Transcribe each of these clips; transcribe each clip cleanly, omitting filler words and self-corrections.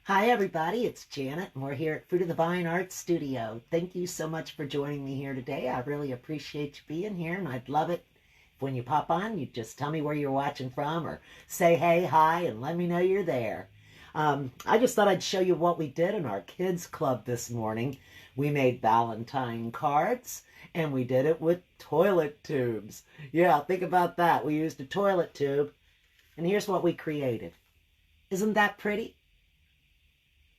Hi, everybody. It's Janet, and we're here at Fruit of the Vine Art Studio. Thank you so much for joining me here today. I really appreciate you being here, and I'd love it if when you pop on, you just tell me where you're watching from or say hey, hi, and let me know you're there. I just thought I'd show you what we did in our kids club this morning. We made Valentine cards, and we did it with toilet tubes. Yeah, think about that. We used a toilet tube, and here's what we created. Isn't that pretty?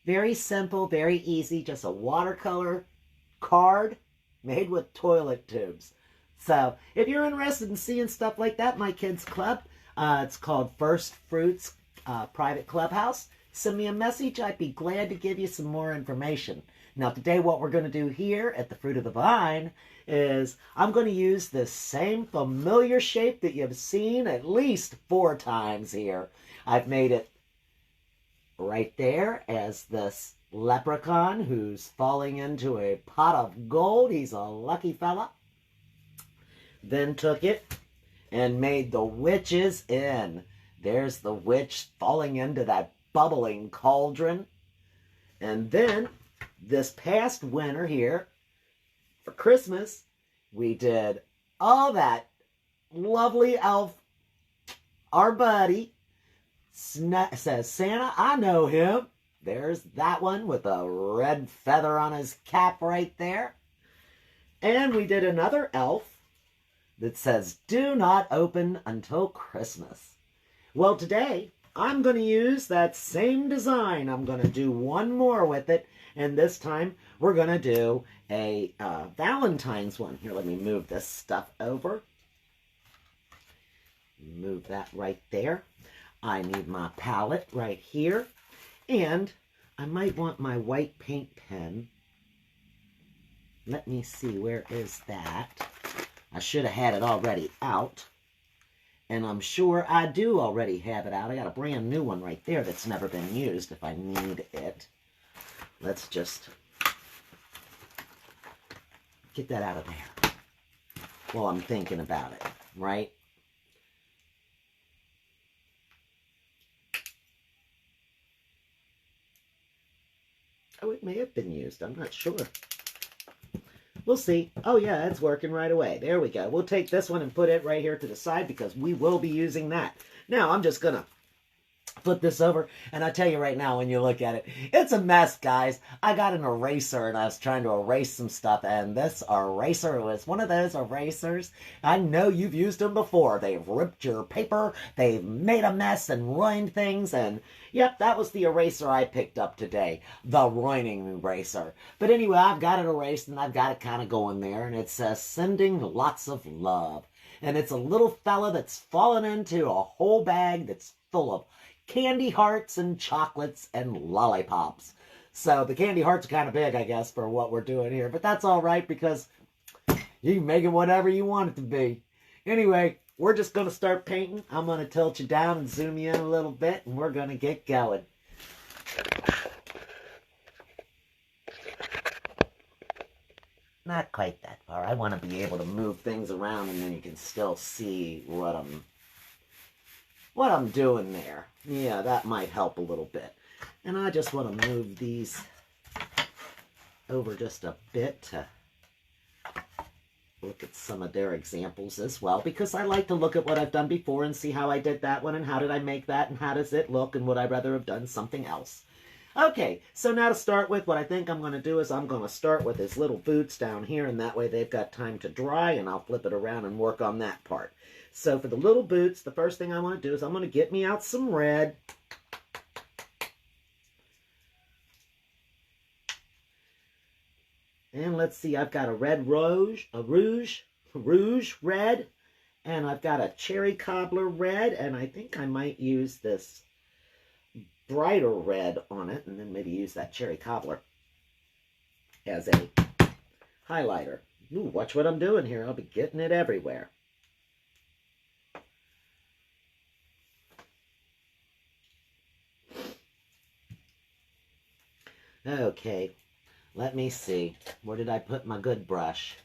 Very simple, very easy, just a watercolor card made with toilet tubes. So if you're interested in seeing stuff like that, my kids' club, it's called First Fruits Private Clubhouse. Send me a message. I'd be glad to give you some more information. Now today what we're going to do here at the Fruit of the Vine is I'm going to use this same familiar shape that you've seen at least 4 times here. I've made it right there as this leprechaun who's falling into a pot of gold. He's a lucky fella. Then took it and made the witch's inn. There's the witch falling into that bubbling cauldron. And then this past winter here for Christmas, we did all that lovely elf, our buddy, says, Santa, I know him. There's that one with a red feather on his cap right there. And we did another elf that says, do not open until Christmas. Well, today, I'm going to use that same design. I'm going to do one more with it. And this time, we're going to do a Valentine's one. Here, let me move this stuff over. Move that right there. I need my palette right here, and I might want my white paint pen. Let me see, where is that? I should have had it already out, and I'm sure I do already have it out. I got a brand new one right there that's never been used if I need it. Let's just get that out of there while I'm thinking about it, right? Oh, it may have been used. I'm not sure. We'll see. Oh, yeah, it's working right away. There we go. We'll take this one and put it right here to the side because we will be using that. Now, I'm just going to flip this over, and I tell you right now, when you look at it, it's a mess, guys. I got an eraser, and I was trying to erase some stuff, and this eraser was one of those erasers. I know you've used them before. They've ripped your paper, they've made a mess and ruined things, and yep, that was the eraser I picked up today, the ruining eraser. But anyway, I've got it erased, and I've got it kind of going there, and it says, sending lots of love. And it's a little fella that's fallen into a whole bag that's full of candy hearts and chocolates and lollipops. So the candy hearts are kind of big, I guess, for what we're doing here. But that's all right because you can make it whatever you want it to be. Anyway, we're just going to start painting. I'm going to tilt you down and zoom you in a little bit, and we're going to get going. Not quite that far. I want to be able to move things around, and then you can still see what I'm doing there. Yeah, that might help a little bit. And I just want to move these over just a bit to look at some of their examples as well, because I like to look at what I've done before and see how I did that one and how did I make that and how does it look and would I rather have done something else. Okay, so now to start with, what I think I'm going to do is I'm going to start with his little boots down here, and that way they've got time to dry, and I'll flip it around and work on that part. So for the little boots, the first thing I want to do is I'm going to get me out some red. And let's see, I've got a red rouge red, and I've got a cherry cobbler red, and I think I might use this brighter red on it, and then maybe use that cherry cobbler as a highlighter. Ooh, watch what I'm doing here. I'll be getting it everywhere. Okay, let me see. Where did I put my good brush?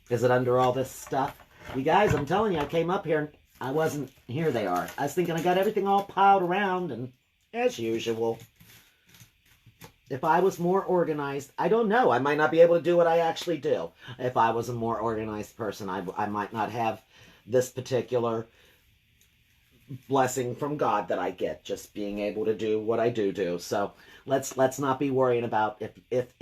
Is it under all this stuff? You guys, I'm telling you, I came up here and I wasn't... Here they are. I was thinking I got everything all piled around, and as usual, if I was more organized, I don't know. I might not be able to do what I actually do. If I was a more organized person, I might not have this particular blessing from God that I get, just being able to do what I do. So let's not be worrying about if.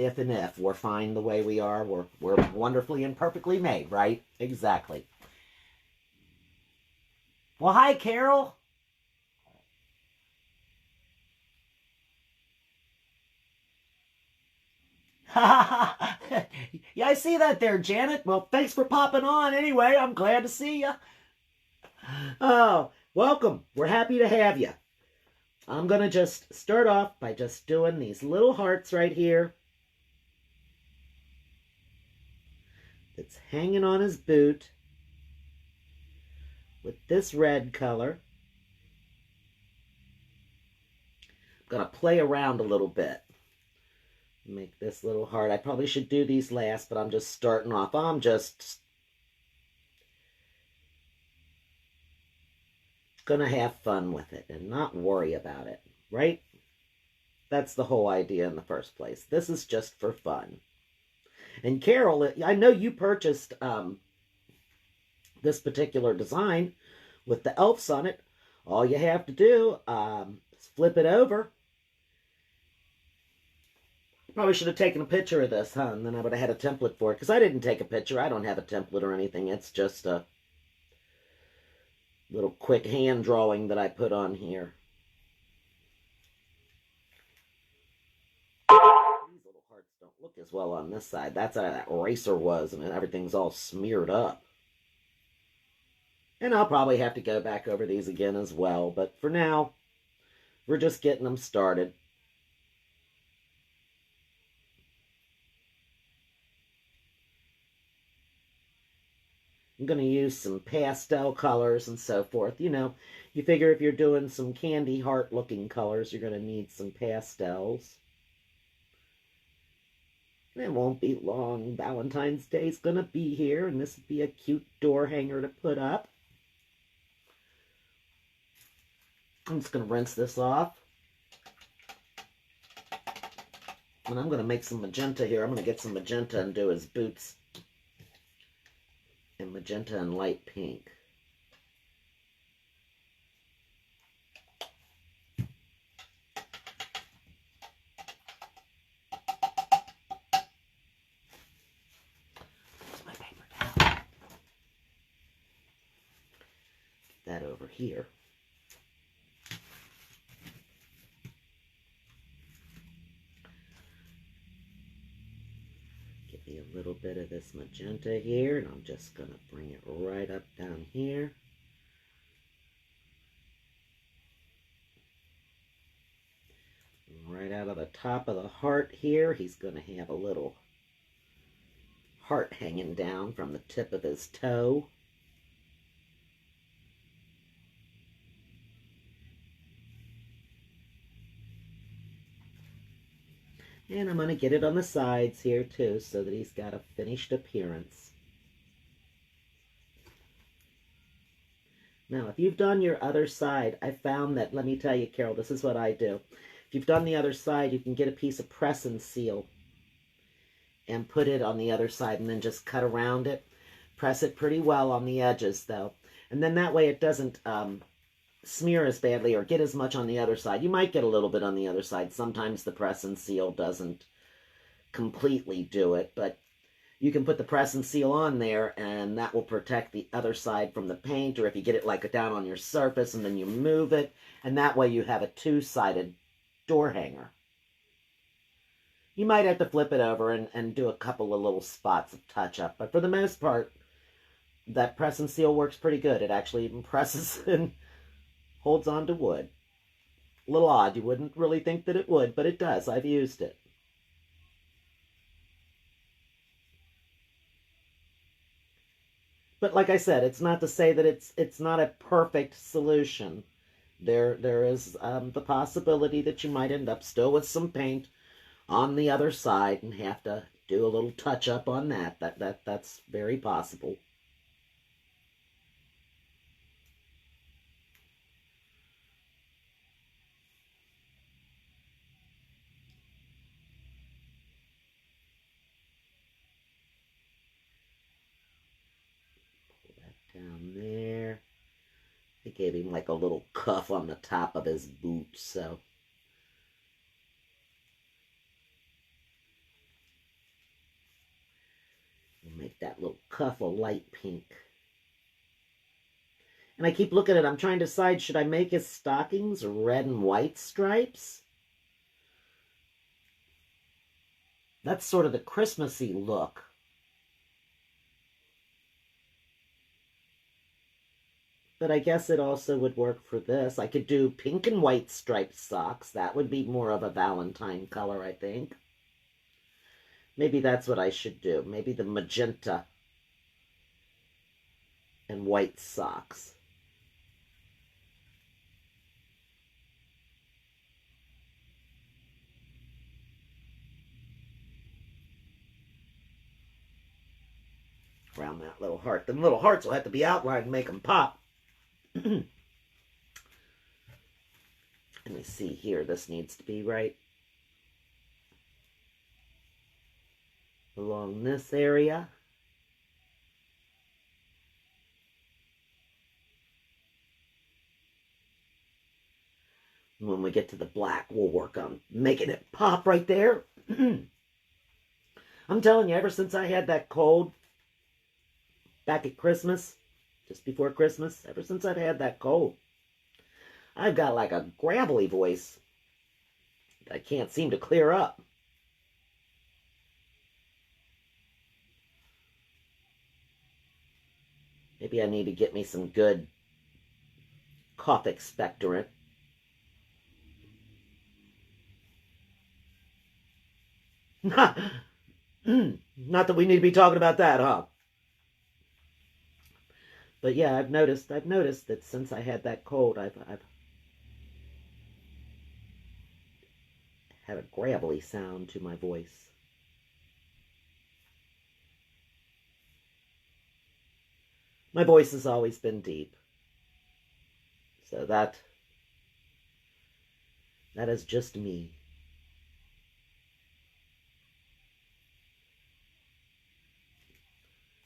We're fine the way we are. We're wonderfully and perfectly made, right? Exactly. Well, hi, Carol. Yeah, I see that there, Janet. Well, thanks for popping on anyway. I'm glad to see you. Oh, welcome. We're happy to have you. I'm going to just start off by just doing these little hearts right here. It's hanging on his boot with this red color. I'm going to play around a little bit. Make this little heart. I probably should do these last, but I'm just starting off. I'm just going to have fun with it and not worry about it, right? That's the whole idea in the first place. This is just for fun. And Carol, I know you purchased this particular design with the elves on it. All you have to do is flip it over. Probably should have taken a picture of this, huh? And then I would have had a template for it. Because I didn't take a picture. I don't have a template or anything. It's just a little quick hand drawing that I put on here. These little hearts don't look as well on this side. That's how that eraser was. And everything's all smeared up. And I'll probably have to go back over these again as well. But for now, we're just getting them started. I'm going to use some pastel colors and so forth. You know, you figure if you're doing some candy heart looking colors, you're going to need some pastels. And it won't be long. Valentine's Day is going to be here, and this would be a cute door hanger to put up. I'm just going to rinse this off. And I'm going to make some magenta here. I'm going to get some magenta and do his boots. And magenta and light pink. Where's my paper towel? Get that over here. A little bit of this magenta here, and I'm just going to bring it right up down here. And right out of the top of the heart here, he's going to have a little heart hanging down from the tip of his toe. And I'm going to get it on the sides here too, so that he's got a finished appearance. Now, if you've done your other side, I found that, let me tell you, Carol, this is what I do. If you've done the other side, you can get a piece of press and seal and put it on the other side and then just cut around it. Press it pretty well on the edges, though. And then that way it doesn't smear as badly or get as much on the other side. You might get a little bit on the other side. Sometimes the press and seal doesn't completely do it, but you can put the press and seal on there and that will protect the other side from the paint, or if you get it like down on your surface and then you move it, and that way you have a two-sided door hanger. You might have to flip it over and do a couple of little spots of touch-up, but for the most part, that press and seal works pretty good. It actually even presses and holds on to wood. A little odd. You wouldn't really think that it would, but it does. I've used it. But like I said, it's not to say that it's not a perfect solution. There is the possibility that you might end up still with some paint on the other side and have to do a little touch up on that. That's very possible. down there. I gave him like a little cuff on the top of his boot, so. We'll make that little cuff a light pink. And I keep looking at it. I'm trying to decide, should I make his stockings red and white stripes? That's sort of the Christmassy look. But I guess it also would work for this. I could do pink and white striped socks. That would be more of a Valentine color, I think. Maybe that's what I should do. Maybe the magenta and white socks. Around that little heart. Them little hearts will have to be outlined and make them pop. Let me see here. This needs to be right along this area. And when we get to the black, we'll work on making it pop right there. I'm telling you, ever since I had that cold back at Christmas, just before Christmas, ever since I've had that cold, I've got like a gravelly voice that I can't seem to clear up. Maybe I need to get me some good cough expectorant. Not that we need to be talking about that, huh? But yeah, I've noticed that since I had that cold, I've had a gravelly sound to my voice. My voice has always been deep. So that is just me.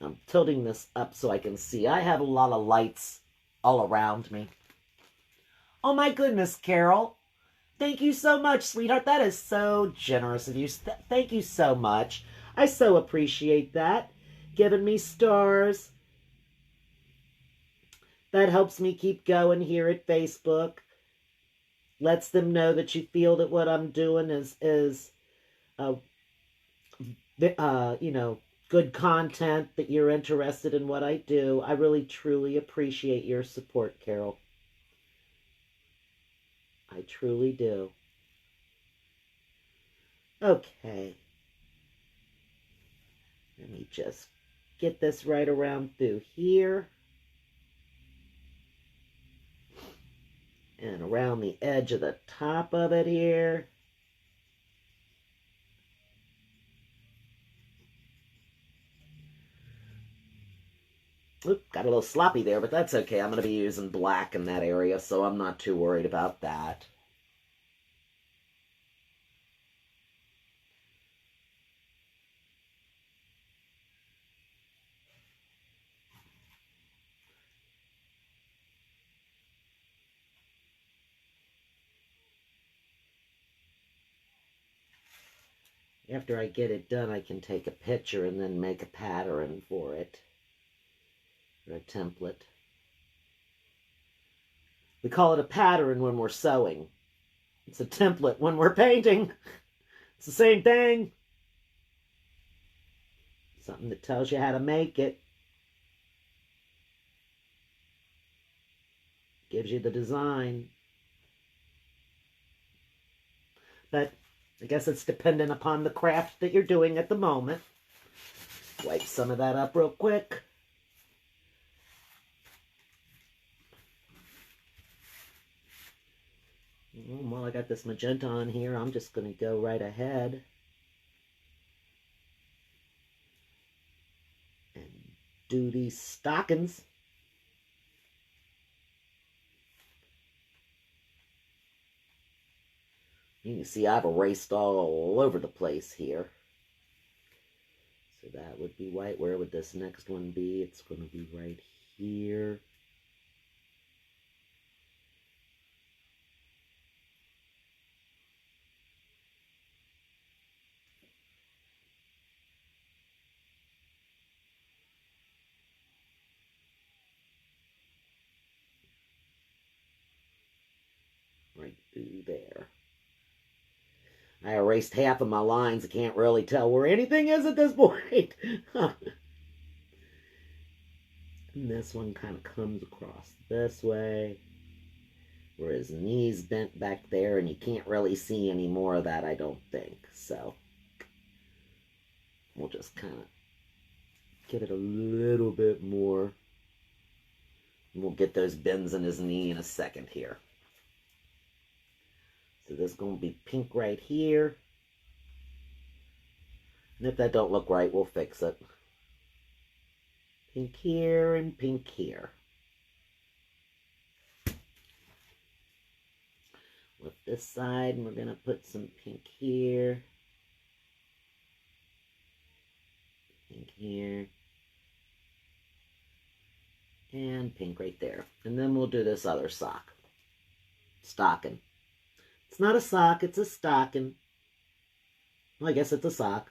I'm tilting this up so I can see. I have a lot of lights all around me. Oh my goodness, Carol. Thank you so much, sweetheart. That is so generous of you. Thank you so much. I so appreciate that. Giving me stars. That helps me keep going here at Facebook. Lets them know that you feel that what I'm doing is you know, good content, that you're interested in what I do. I really, truly appreciate your support, Carol. I truly do. Okay. Let me just get this right around through here. And around the edge of the top of it here. Oop, got a little sloppy there, but that's okay. I'm going to be using black in that area, so I'm not too worried about that. After I get it done, I can take a picture and then make a pattern for it. Or a template. We call it a pattern when we're sewing. It's a template when we're painting. It's the same thing. Something that tells you how to make it. Gives you the design. But I guess it's dependent upon the craft that you're doing at the moment. Wipe some of that up real quick. While I got this magenta on here, I'm just going to go right ahead and do these stockings. You can see I've erased all over the place here. So that would be white. Where would this next one be? It's going to be right here. Right through there. I erased half of my lines. I can't really tell where anything is at this point. And this one kind of comes across this way, where his knee's bent back there, and you can't really see any more of that, I don't think. So we'll just kind of get it a little bit more. And we'll get those bends in his knee in a second here. So this is going to be pink right here. And if that don't look right, we'll fix it. Pink here and pink here. With this side, and we're going to put some pink here. Pink here. And pink right there. And then we'll do this other sock. Stocking. It's not a sock, it's a stocking. Well, I guess it's a sock.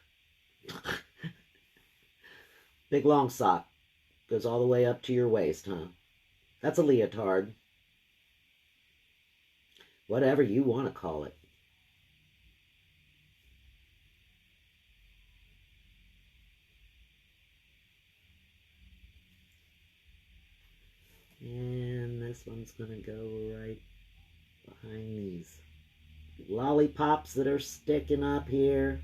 Big long sock. Goes all the way up to your waist, huh? That's a leotard. Whatever you want to call it. And this one's going to go right behind these lollipops that are sticking up here.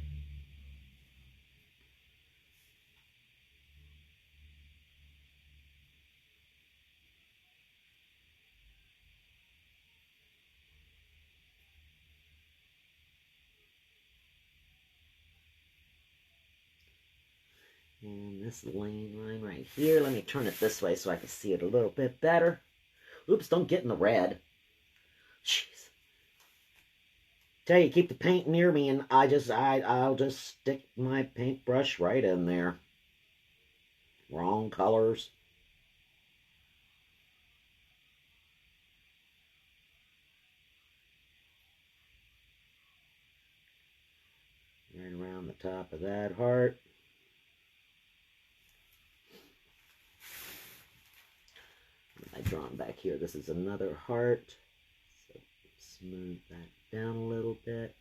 And this line right here, let me turn it this way so I can see it a little bit better. Oops, don't get in the red. Jeez. Tell you, keep the paint near me, and I'll just stick my paintbrush right in there. Wrong colors. Right around the top of that heart. I drawn back here. This is another heart. So smooth that down a little bit.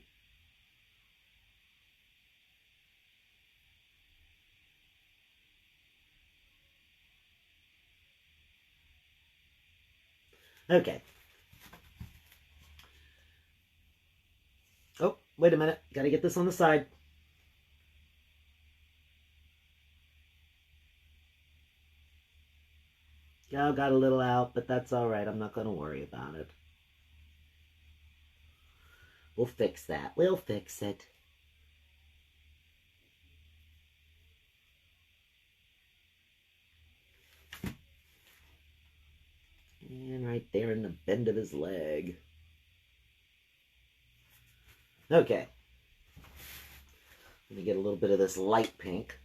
Okay. Oh, wait a minute. Got to get this on the side. Yeah, got a little out, but that's all right. I'm not going to worry about it. We'll fix that. We'll fix it. And right there in the bend of his leg. Okay. Let me get a little bit of this light pink.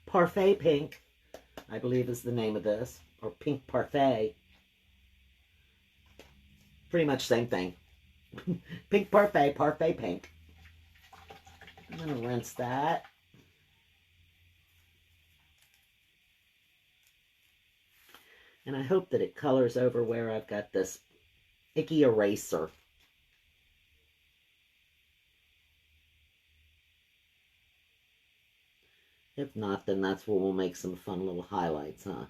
Parfait pink, I believe is the name of this. Or pink parfait. Pretty much same thing. Pink parfait, parfait pink. I'm going to rinse that. And I hope that it colors over where I've got this icky eraser. If not, then that's where we'll make some fun little highlights, huh?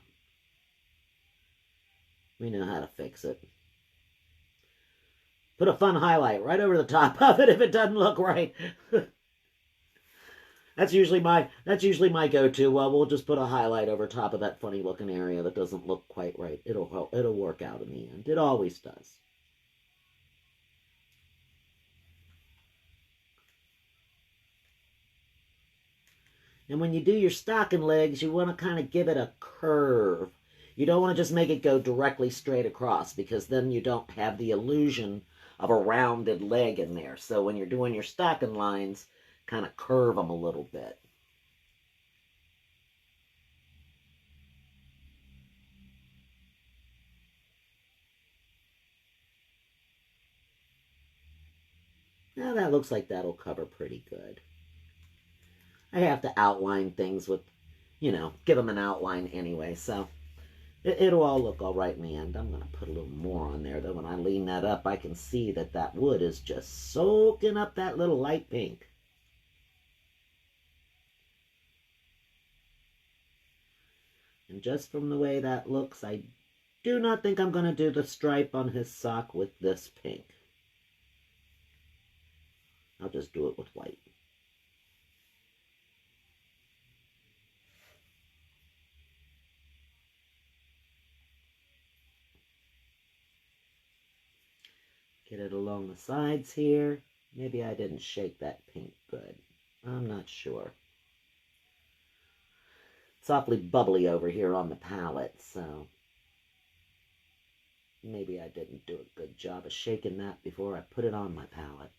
We know how to fix it. Put a fun highlight right over the top of it if it doesn't look right. That's usually my go-to. Well, we'll just put a highlight over top of that funny looking area that doesn't look quite right. It'll work out in the end. It always does. And when you do your stocking legs, you want to kind of give it a curve. You don't want to just make it go directly straight across, because then you don't have the illusion of a rounded leg in there. So when you're doing your stocking lines, kind of curve them a little bit. Now that looks like that'll cover pretty good. I have to outline things with, you know, give them an outline anyway, so it'll all look all right in the end. I'm going to put a little more on there, though. When I lean that up, I can see that that wood is just soaking up that little light pink. And just from the way that looks, I do not think I'm going to do the stripe on his sock with this pink. I'll just do it with white. Get it along the sides here. Maybe I didn't shake that pink good. I'm not sure. It's awfully bubbly over here on the palette, so maybe I didn't do a good job of shaking that before I put it on my palette.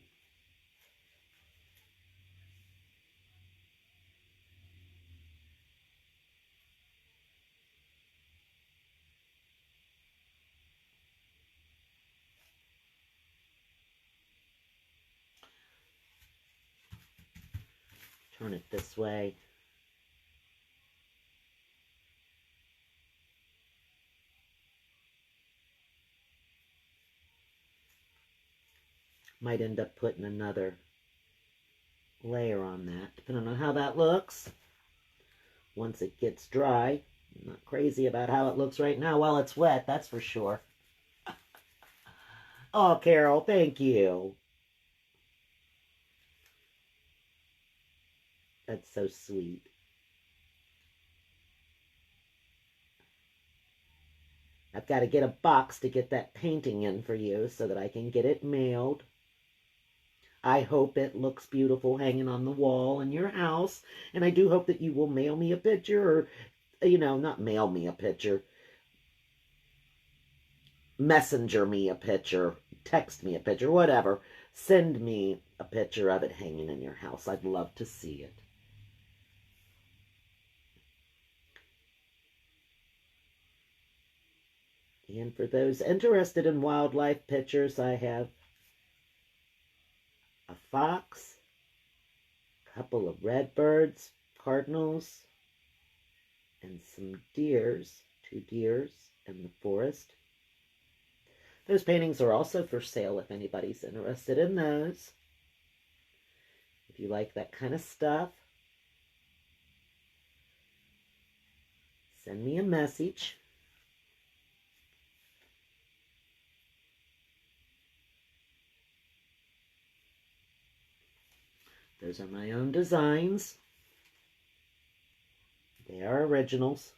Turn it this way. Might end up putting another layer on that, depending on how that looks. Once it gets dry. I'm not crazy about how it looks right now while it's wet, that's for sure. Oh, Carol, thank you. That's so sweet. I've got to get a box to get that painting in for you so that I can get it mailed. I hope it looks beautiful hanging on the wall in your house. And I do hope that you will mail me a picture, or, you know, not mail me a picture. Messenger me a picture. Text me a picture, whatever. Send me a picture of it hanging in your house. I'd love to see it. And for those interested in wildlife pictures, I have a fox, a couple of redbirds, cardinals, and some deers, 2 deers in the forest. Those paintings are also for sale if anybody's interested in those. If you like that kind of stuff, send me a message. Those are my own designs. They are originals.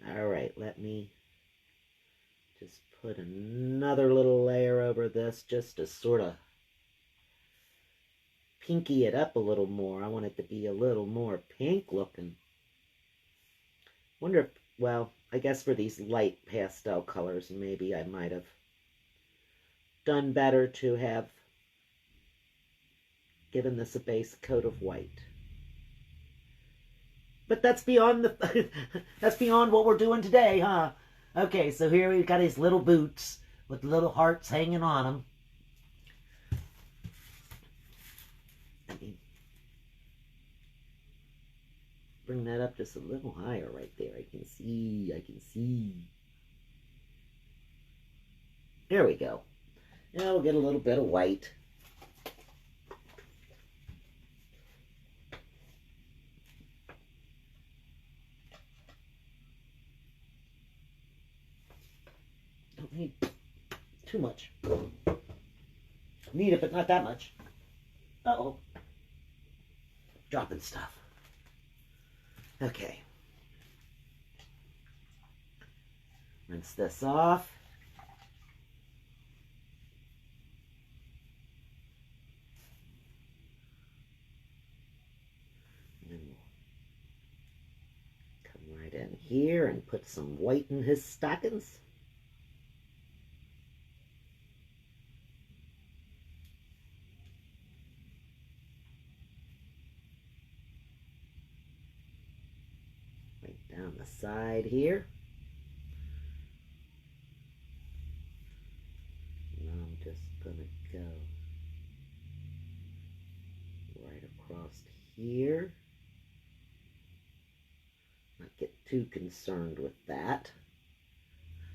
All right, let me just put another little layer over this just to sort of pinky it up a little more. I want it to be a little more pink looking. Wonder if, well, I guess for these light pastel colors, maybe I might have done better to have given this a base coat of white. But that's beyond the that's beyond what we're doing today, huh? Okay, so here we've got his little boots with little hearts hanging on them. Let me bring that up just a little higher right there. I can see. There we go. Now we'll get a little bit of white. Don't need too much. Need it, but not that much. Uh-oh. Dropping stuff. Okay. Rinse this off. And then we'll come right in here and put some white in his stockings. Right down side here. And I'm just going to go right across here. Not get too concerned with that.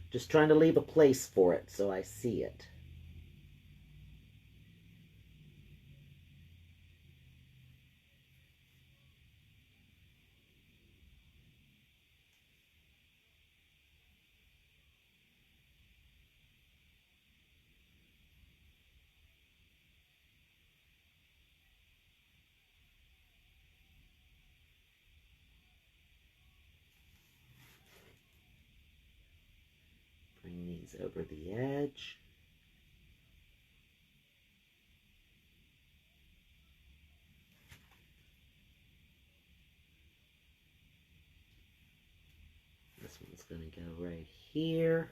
Just trying to leave a place for it so I see it. Bring these over the edge. This one's going to go right here.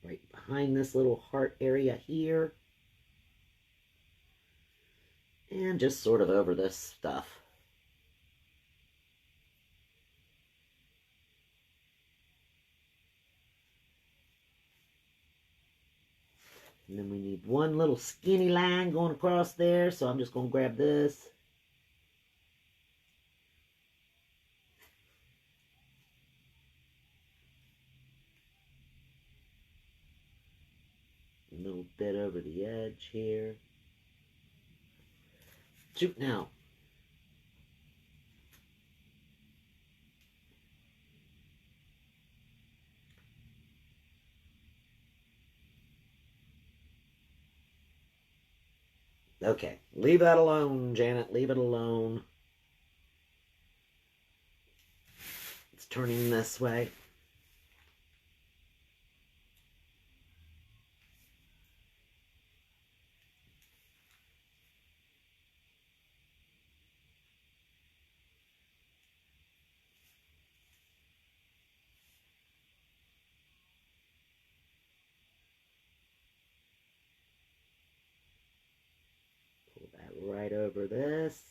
Right behind this little heart area here. And just sort of over this stuff. And then we need one little skinny line going across there, so I'm just going to grab this. A little bit over the edge here. Shoot now. Okay, leave that alone, Janet. Leave it alone. It's turning this way. Pull that right over this.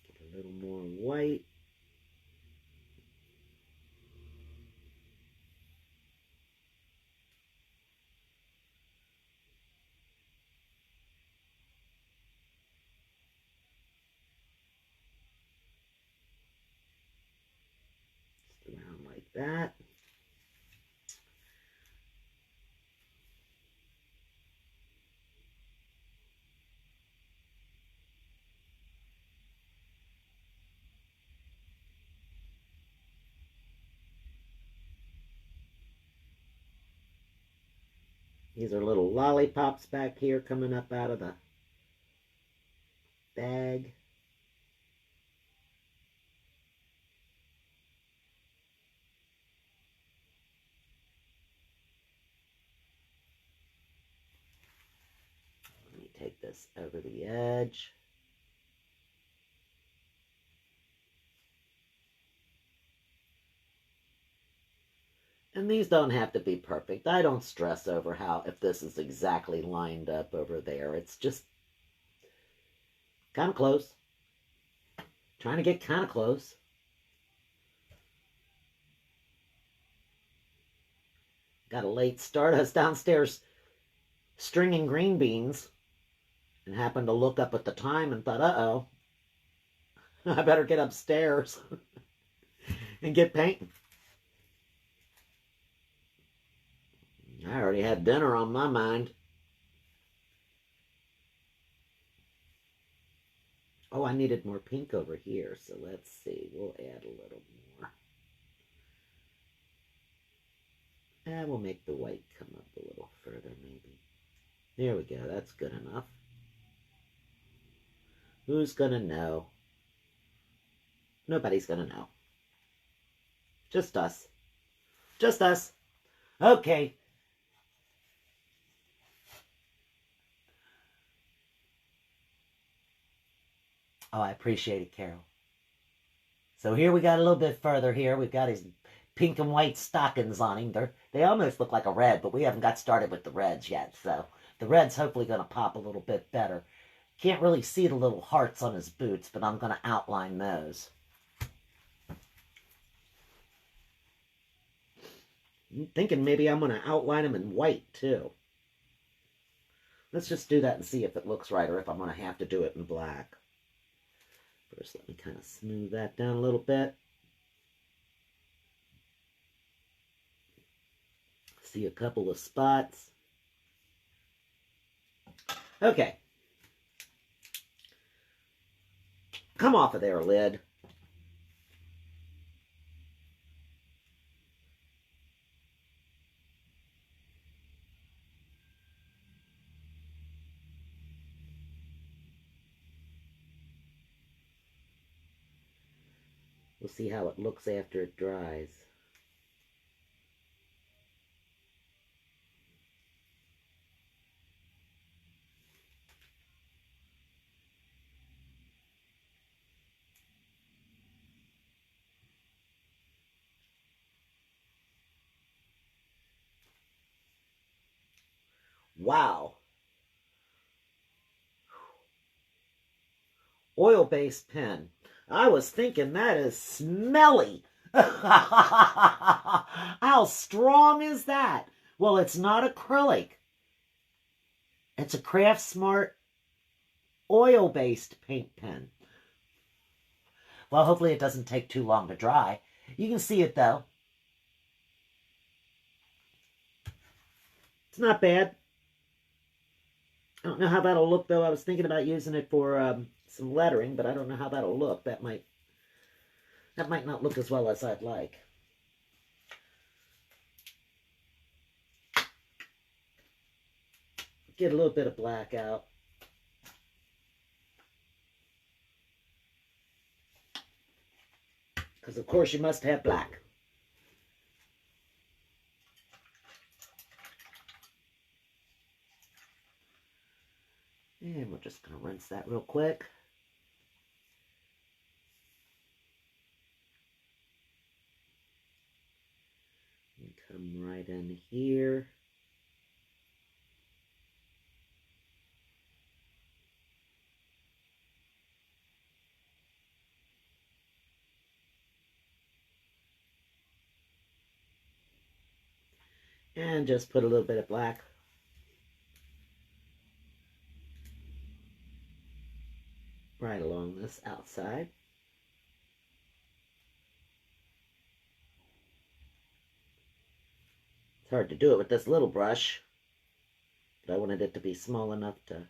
Get a little more white. Just around like that. These are little lollipops back here coming up out of the bag. Let me take this over the edge. And these don't have to be perfect. I don't stress over if this is exactly lined up over there. It's just kind of close. Trying to get kind of close. Got a late start. I was downstairs stringing green beans and happened to look up at the time and thought, uh-oh, I better get upstairs and get painting. I already had dinner on my mind. Oh, I needed more pink over here, so let's see. We'll add a little more. And we'll make the white come up a little further, maybe. There we go. That's good enough. Who's gonna know? Nobody's gonna know. Just us. Just us. Okay. Oh, I appreciate it, Carol. So here we got a little bit further here. We've got his pink and white stockings on him. They almost look like a red, but we haven't got started with the reds yet. So the red's hopefully going to pop a little bit better. Can't really see the little hearts on his boots, but I'm going to outline those. I'm thinking maybe I'm going to outline them in white too. Let's just do that and see if it looks right or if I'm going to have to do it in black. First, let me kind of smooth that down a little bit. See a couple of spots. Okay. Come off of there, lid. We'll see how it looks after it dries. Wow. Oil-based pen. I was thinking that is smelly. How strong is that? Well, it's not acrylic. It's a Craft Smart oil-based paint pen. Well, hopefully it doesn't take too long to dry. You can see it, though. It's not bad. I don't know how that'll look, though. I was thinking about using it for some lettering, but I don't know how that'll look. That might not look as well as I'd like. Get a little bit of black out. Because, of course, you must have black. And we're just going to rinse that real quick. And come right in here. And just put a little bit of black right along this outside. It's hard to do it with this little brush, but I wanted it to be small enough to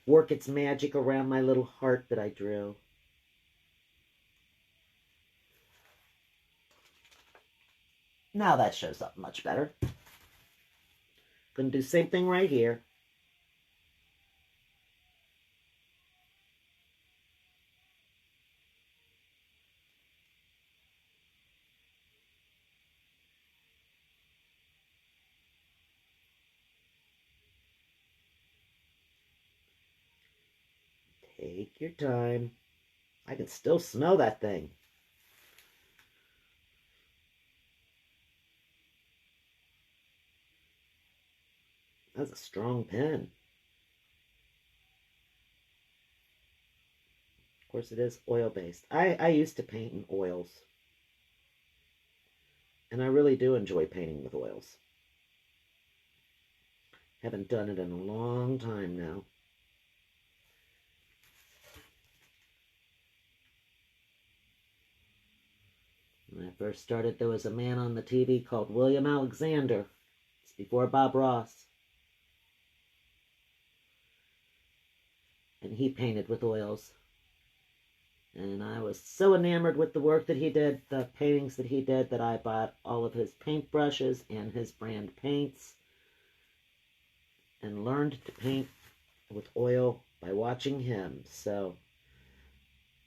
work its magic around my little heart that I drew. Now that shows up much better. Gonna do the same thing right here. Take your time. I can still smell that thing. That's a strong pen. Of course, it is oil-based. I used to paint in oils. And I really do enjoy painting with oils. Haven't done it in a long time now. When I first started, there was a man on the TV called William Alexander. It's before Bob Ross. And he painted with oils. And I was so enamored with the work that he did, the paintings that he did, that I bought all of his paint brushes and his brand paints and learned to paint with oil by watching him. So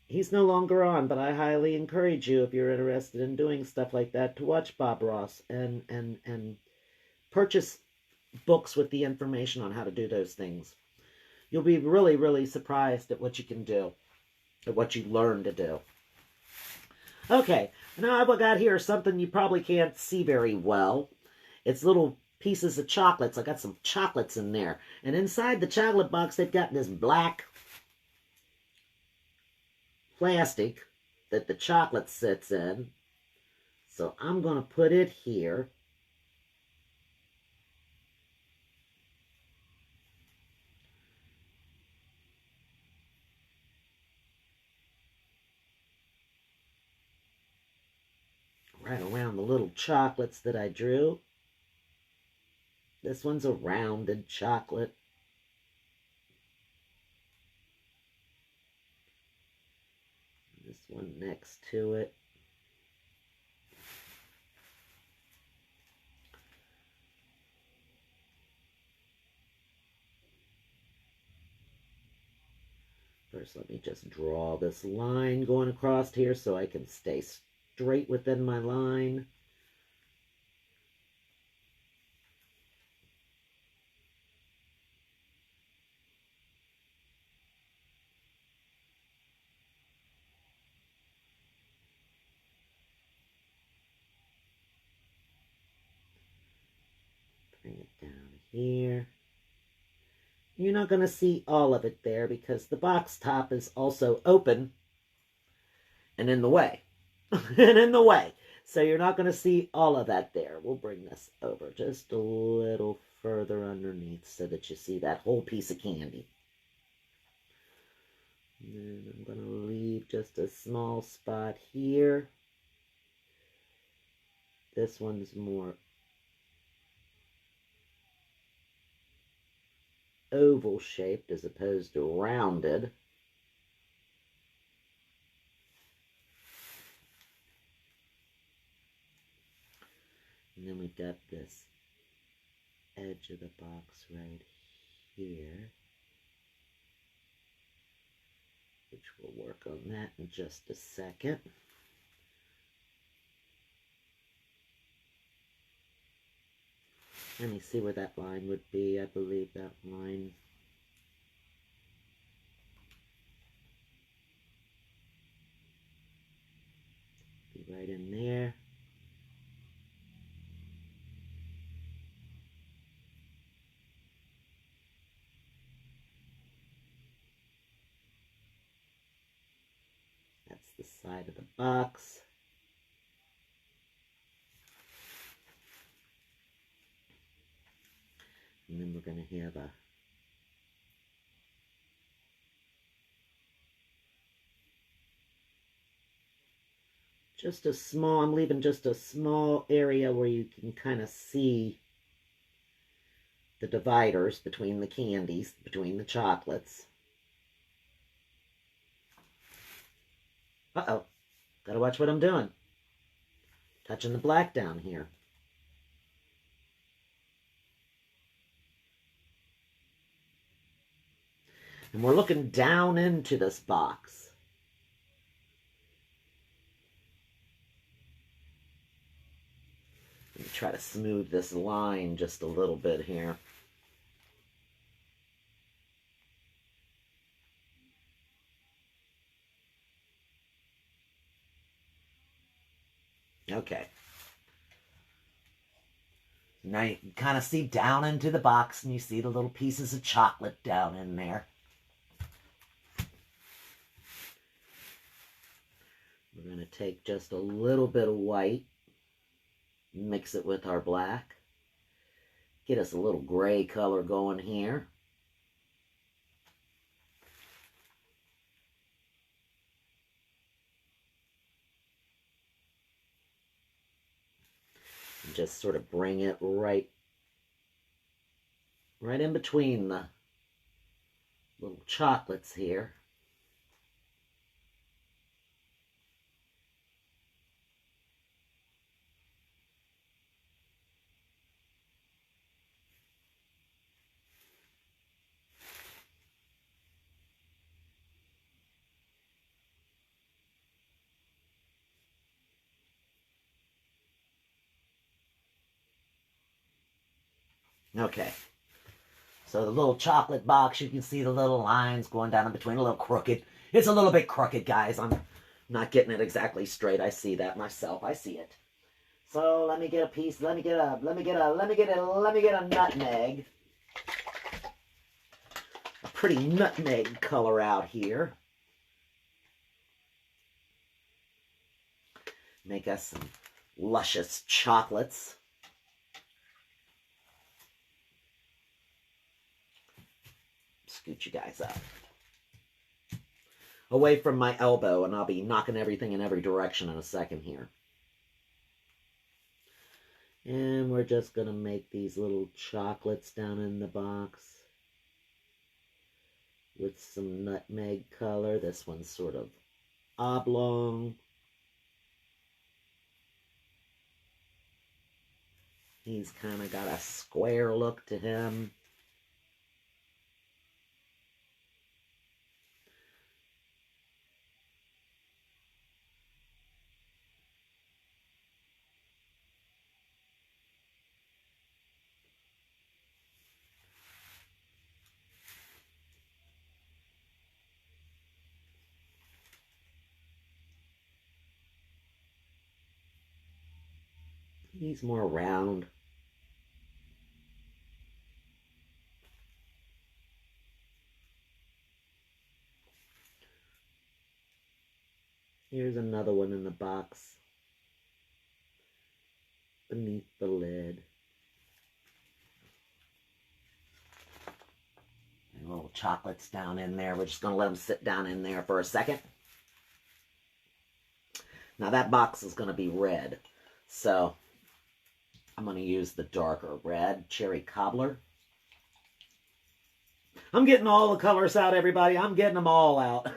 he's no longer on, but I highly encourage you, if you're interested in doing stuff like that, to watch Bob Ross and purchase books with the information on how to do those things. You'll be really, really surprised at what you can do, at what you learn to do. Okay, now I've got here something you probably can't see very well. It's little pieces of chocolates. I got some chocolates in there. And inside the chocolate box, they've got this black plastic that the chocolate sits in. So I'm going to put it here. Right around the little chocolates that I drew. This one's a rounded chocolate. This one next to it. First, let me just draw this line going across here so I can stay straight within my line. Bring it down here. You're not going to see all of it there because the box top is also open and in the way. And in the way. So you're not going to see all of that there. We'll bring this over just a little further underneath so that you see that whole piece of candy. And then I'm going to leave just a small spot here. This one's more oval shaped as opposed to rounded. And then we've got this edge of the box right here, which we'll work on that in just a second. Let me see where that line would be. I believe that line be right in there. That's the side of the box. And then we're going to have I'm leaving just a small area where you can kind of see the dividers between the candies, between the chocolates. Uh-oh. Gotta watch what I'm doing. Touching the black down here. And we're looking down into this box. Let me try to smooth this line just a little bit here. Okay. Now you can kind of see down into the box and you see the little pieces of chocolate down in there. We're going to take just a little bit of white, mix it with our black, get us a little gray color going here. And just sort of bring it right in between the little chocolates here. Okay, so the little chocolate box, you can see the little lines going down in between, a little crooked. It's a little bit crooked, guys. I'm Not getting it exactly straight. I see that myself. I see it. So let me get a piece. Let me get a nutmeg. A pretty nutmeg color out here. Make us some luscious chocolates. Scoot you guys up. Away from my elbow, and I'll be knocking everything in every direction in a second here. And we're just going to make these little chocolates down in the box with some nutmeg color. This one's sort of oblong. He's kind of got a square look to him. He's more round. Here's another one in the box beneath the lid. And little chocolates down in there. We're just going to let them sit down in there for a second. Now that box is going to be red, so I'm going to use the darker red, cherry cobbler. I'm getting all the colors out, everybody. I'm getting them all out.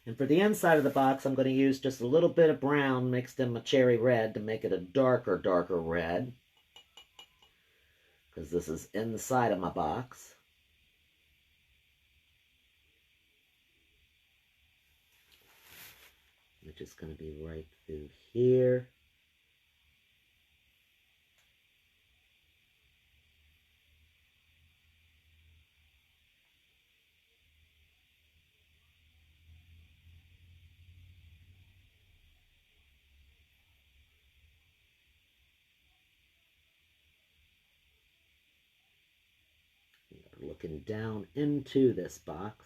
And for the inside of the box, I'm going to use just a little bit of brown mixed in my cherry red to make it a darker red. Because this is inside of my box. Which is going to be right through here. Looking down into this box.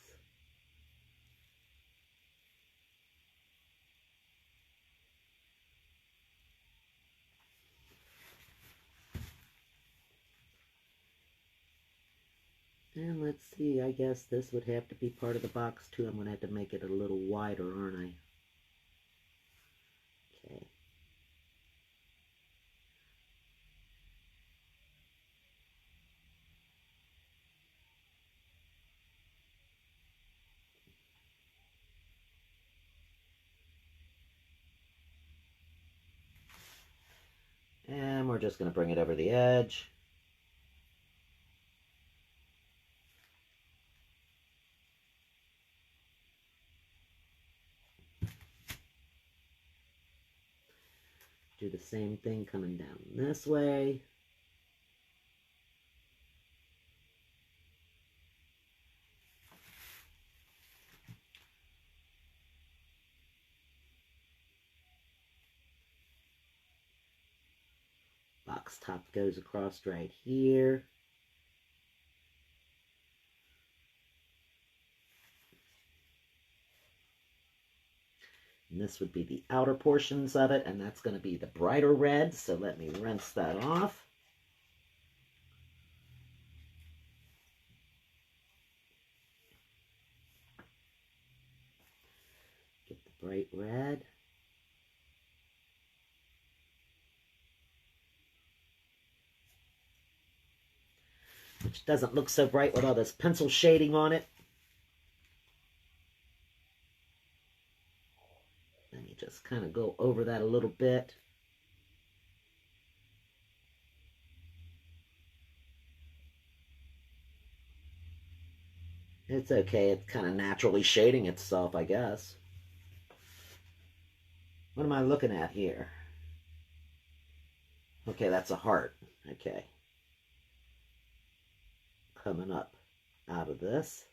And let's see, I guess this would have to be part of the box too. I'm going to have to make it a little wider, aren't I? Okay. And we're just going to bring it over the edge. Do the same thing coming down this way. Box top goes across right here. And this would be the outer portions of it, and that's going to be the brighter red. So let me rinse that off. Get the bright red. Which doesn't look so bright with all this pencil shading on it. Let me just kind of go over that a little bit. It's okay, it's kind of naturally shading itself, I guess. What am I looking at here? Okay, that's a heart. Okay. Coming up. out of this.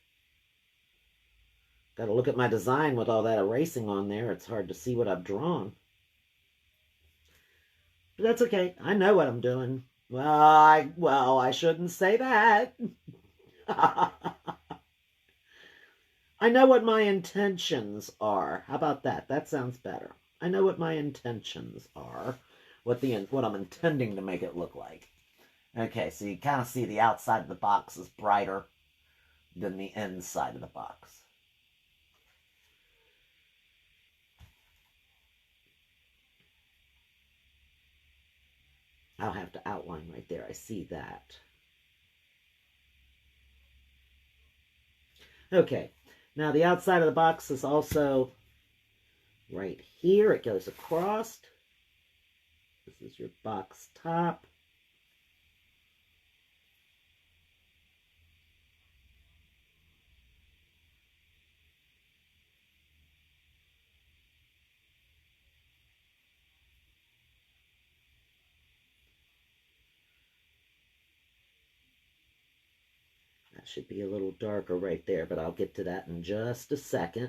Got to look at my design with all that erasing on there. It's hard to see what I've drawn. But that's okay. I know what I'm doing. Well, I shouldn't say that. I know what my intentions are. How about that? That sounds better. I know what my intentions are. What I'm intending to make it look like. Okay, so you kind of see the outside of the box is brighter than the inside of the box. I'll have to outline right there. I see that. Okay, now the outside of the box is also right here. It goes across. This is your box top. That should be a little darker right there, but I'll get to that in just a second.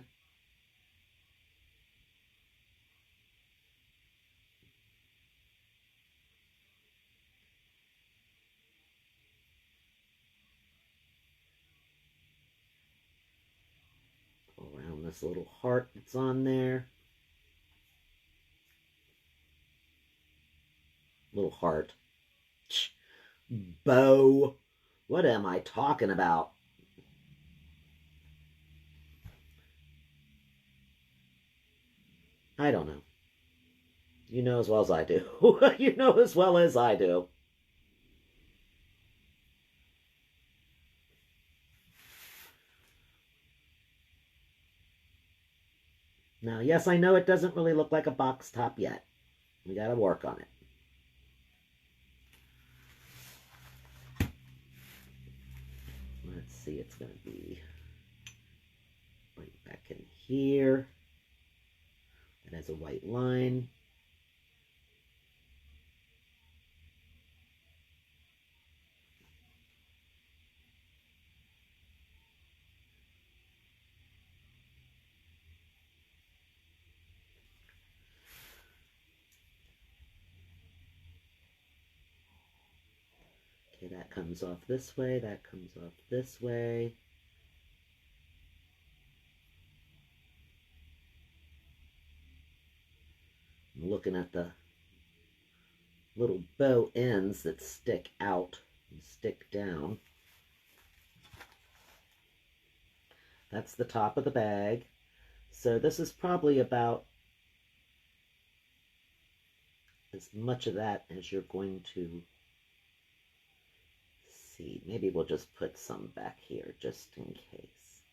Around this little heart that's on there. Little heart. Bow. What am I talking about? I don't know. You know as well as I do. You know as well as I do. Now, yes, I know it doesn't really look like a box top yet. We got to work on it. Let's see, it's going to be right back in here. It has a white line. Okay, that comes off this way, that comes off this way. I'm looking at the little bow ends that stick out and stick down. That's the top of the bag. So this is probably about as much of that as you're going to see. Maybe we'll just put some back here just in case.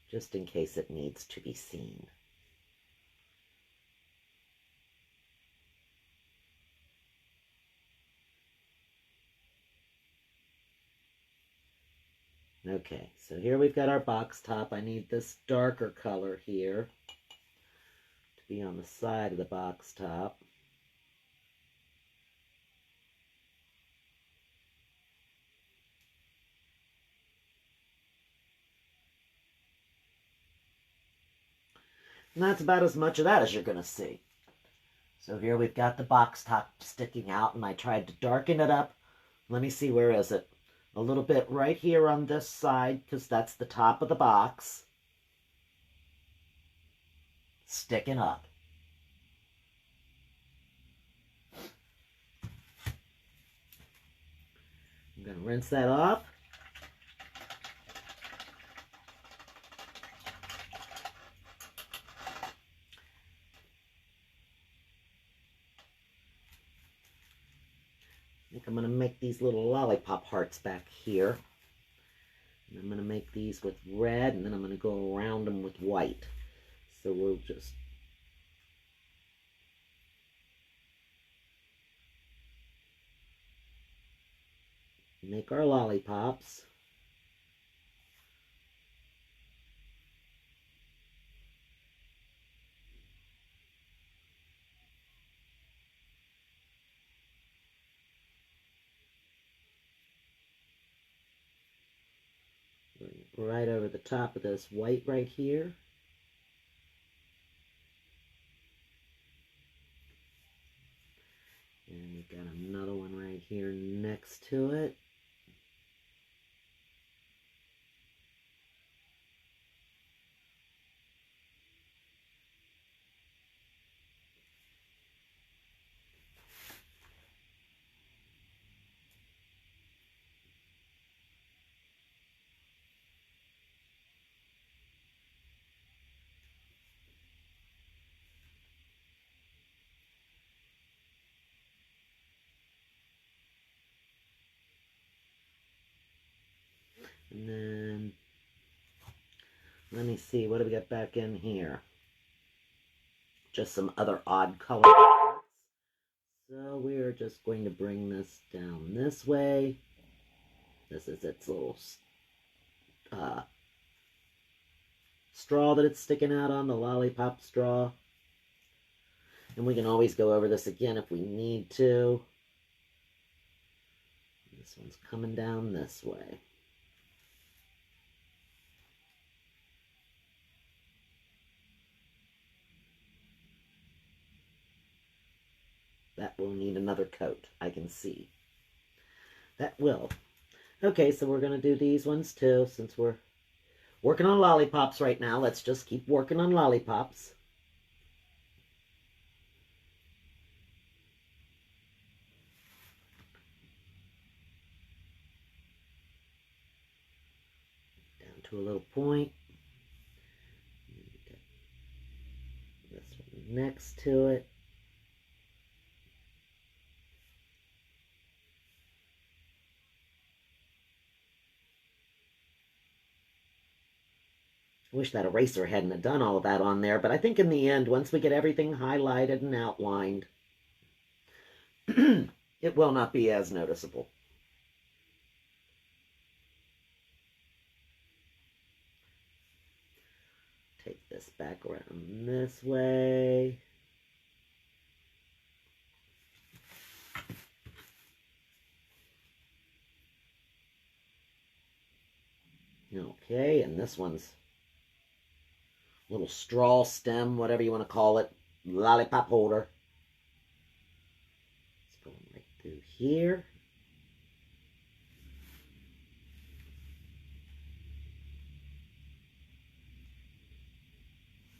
Just in case it needs to be seen. Okay, so here we've got our box top. I need this darker color here to be on the side of the box top. And that's about as much of that as you're going to see. So here we've got the box top sticking out, and I tried to darken it up. Let me see, where is it? A little bit right here on this side, because that's the top of the box. Sticking up. I'm going to rinse that off. I think I'm going to make these little lollipop hearts back here. And I'm going to make these with red, and then I'm going to go around them with white. So we'll just make our lollipops. right over the top of this white right here. And you got another one right here next to it. And then, let me see, what do we got back in here? Just some other odd color parts. So we're just going to bring this down this way. This is its little straw that it's sticking out on, the lollipop straw. And we can always go over this again if we need to. This one's coming down this way. That will need another coat, I can see. That will. Okay, so we're going to do these ones too, since we're working on lollipops right now. Let's just keep working on lollipops. Down to a little point. This one next to it. I wish that eraser hadn't done all of that on there, but I think in the end, once we get everything highlighted and outlined, it will not be as noticeable. Take this back around this way. Okay, and this one's little straw stem, whatever you want to call it, lollipop holder. It's going right through here.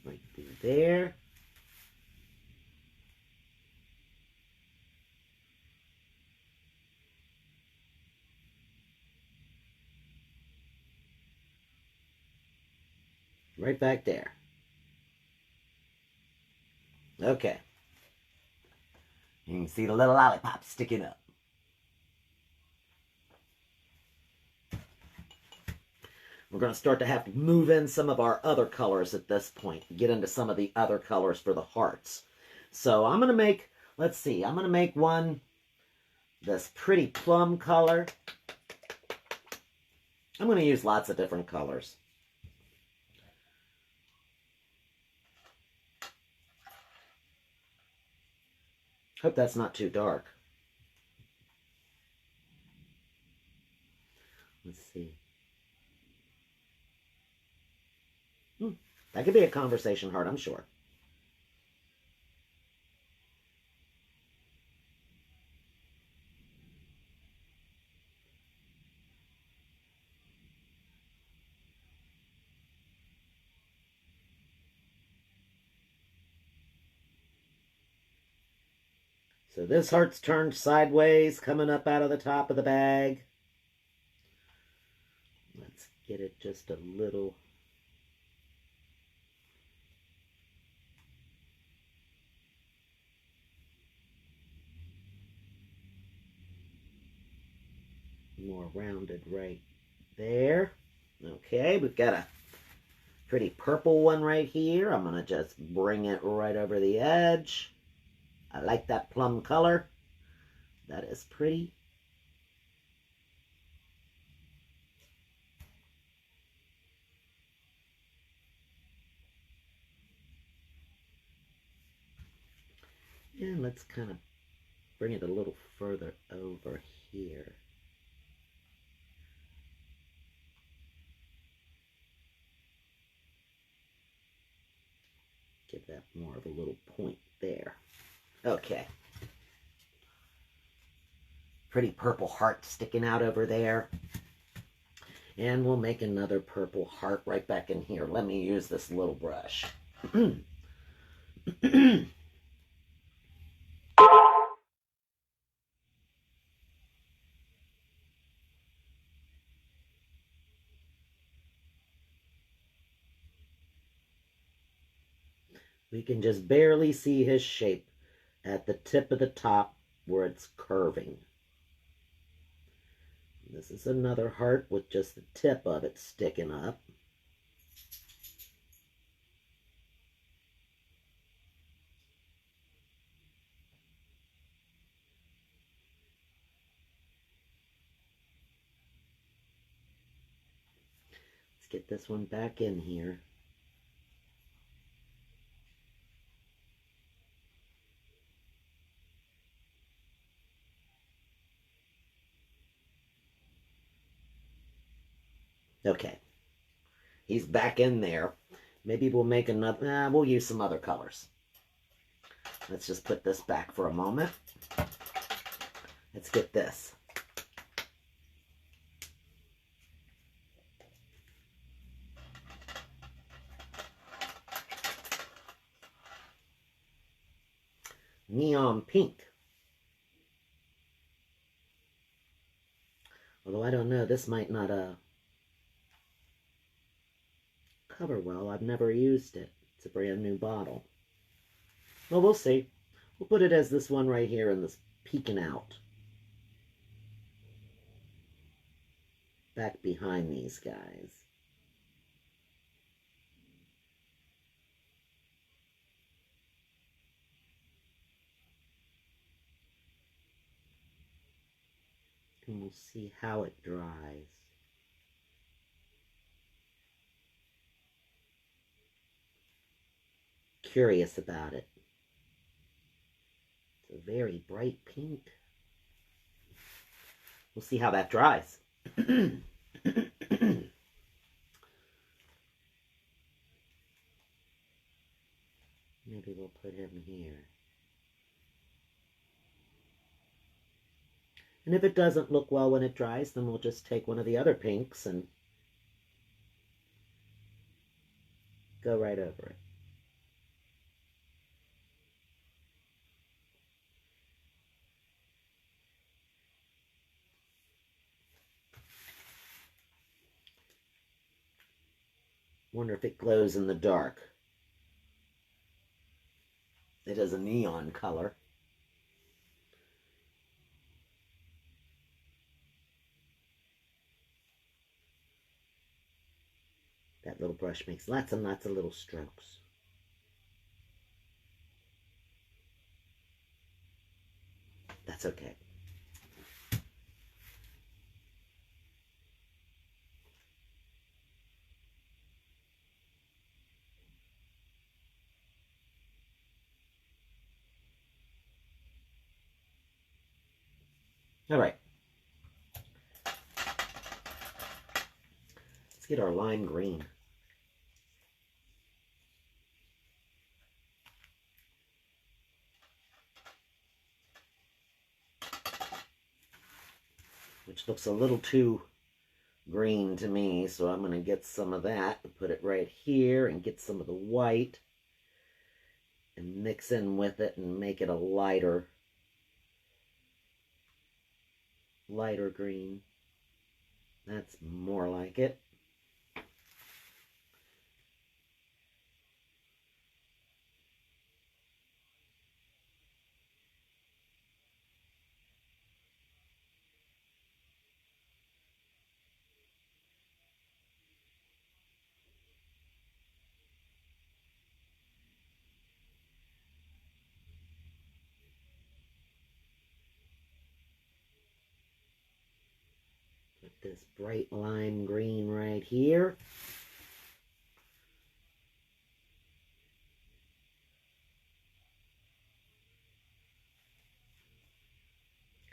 Right through there. Right back there. Okay. You can see the little lollipop sticking up. We're going to start to have to move in some of our other colors at this point. Get into some of the other colors for the hearts. So I'm going to make, let's see, I'm going to make one, this pretty plum color. I'm going to use lots of different colors. Hope that's not too dark. Let's see. That could be a conversation heart, I'm sure. So this heart's turned sideways, coming up out of the top of the bag. Let's get it just a little. More rounded right there. Okay, we've got a pretty purple one right here. I'm going to just bring it right over the edge. I like that plum color. That is pretty. And let's kind of bring it a little further over here. Give that more of a little point there. Okay. Pretty purple heart sticking out over there. And we'll make another purple heart right back in here. Let me use this little brush. We can just barely see his shape at the tip of the top where it's curving. This is another heart with just the tip of it sticking up. Let's get this one back in here. Okay, he's back in there. Maybe we'll make another, we'll use some other colors. Let's just put this back for a moment. Let's get this. Neon pink. Although I don't know, this might not cover well. I've never used it. It's a brand new bottle. Well, we'll see. We'll put it as this one right here and this peeking out. Back behind these guys. And we'll see how it dries. Curious about it. It's a very bright pink. We'll see how that dries. Maybe we'll put him here. And if it doesn't look well when it dries, then we'll just take one of the other pinks and go right over it. Wonder if it glows in the dark. It is a neon color. That little brush makes lots and lots of little strokes. That's okay. All right. Let's get our lime green. Which looks a little too green to me, so I'm going to get some of that and put it right here and get some of the white and mix in with it and make it a lighter green. That's more like it. Put this bright lime green right here.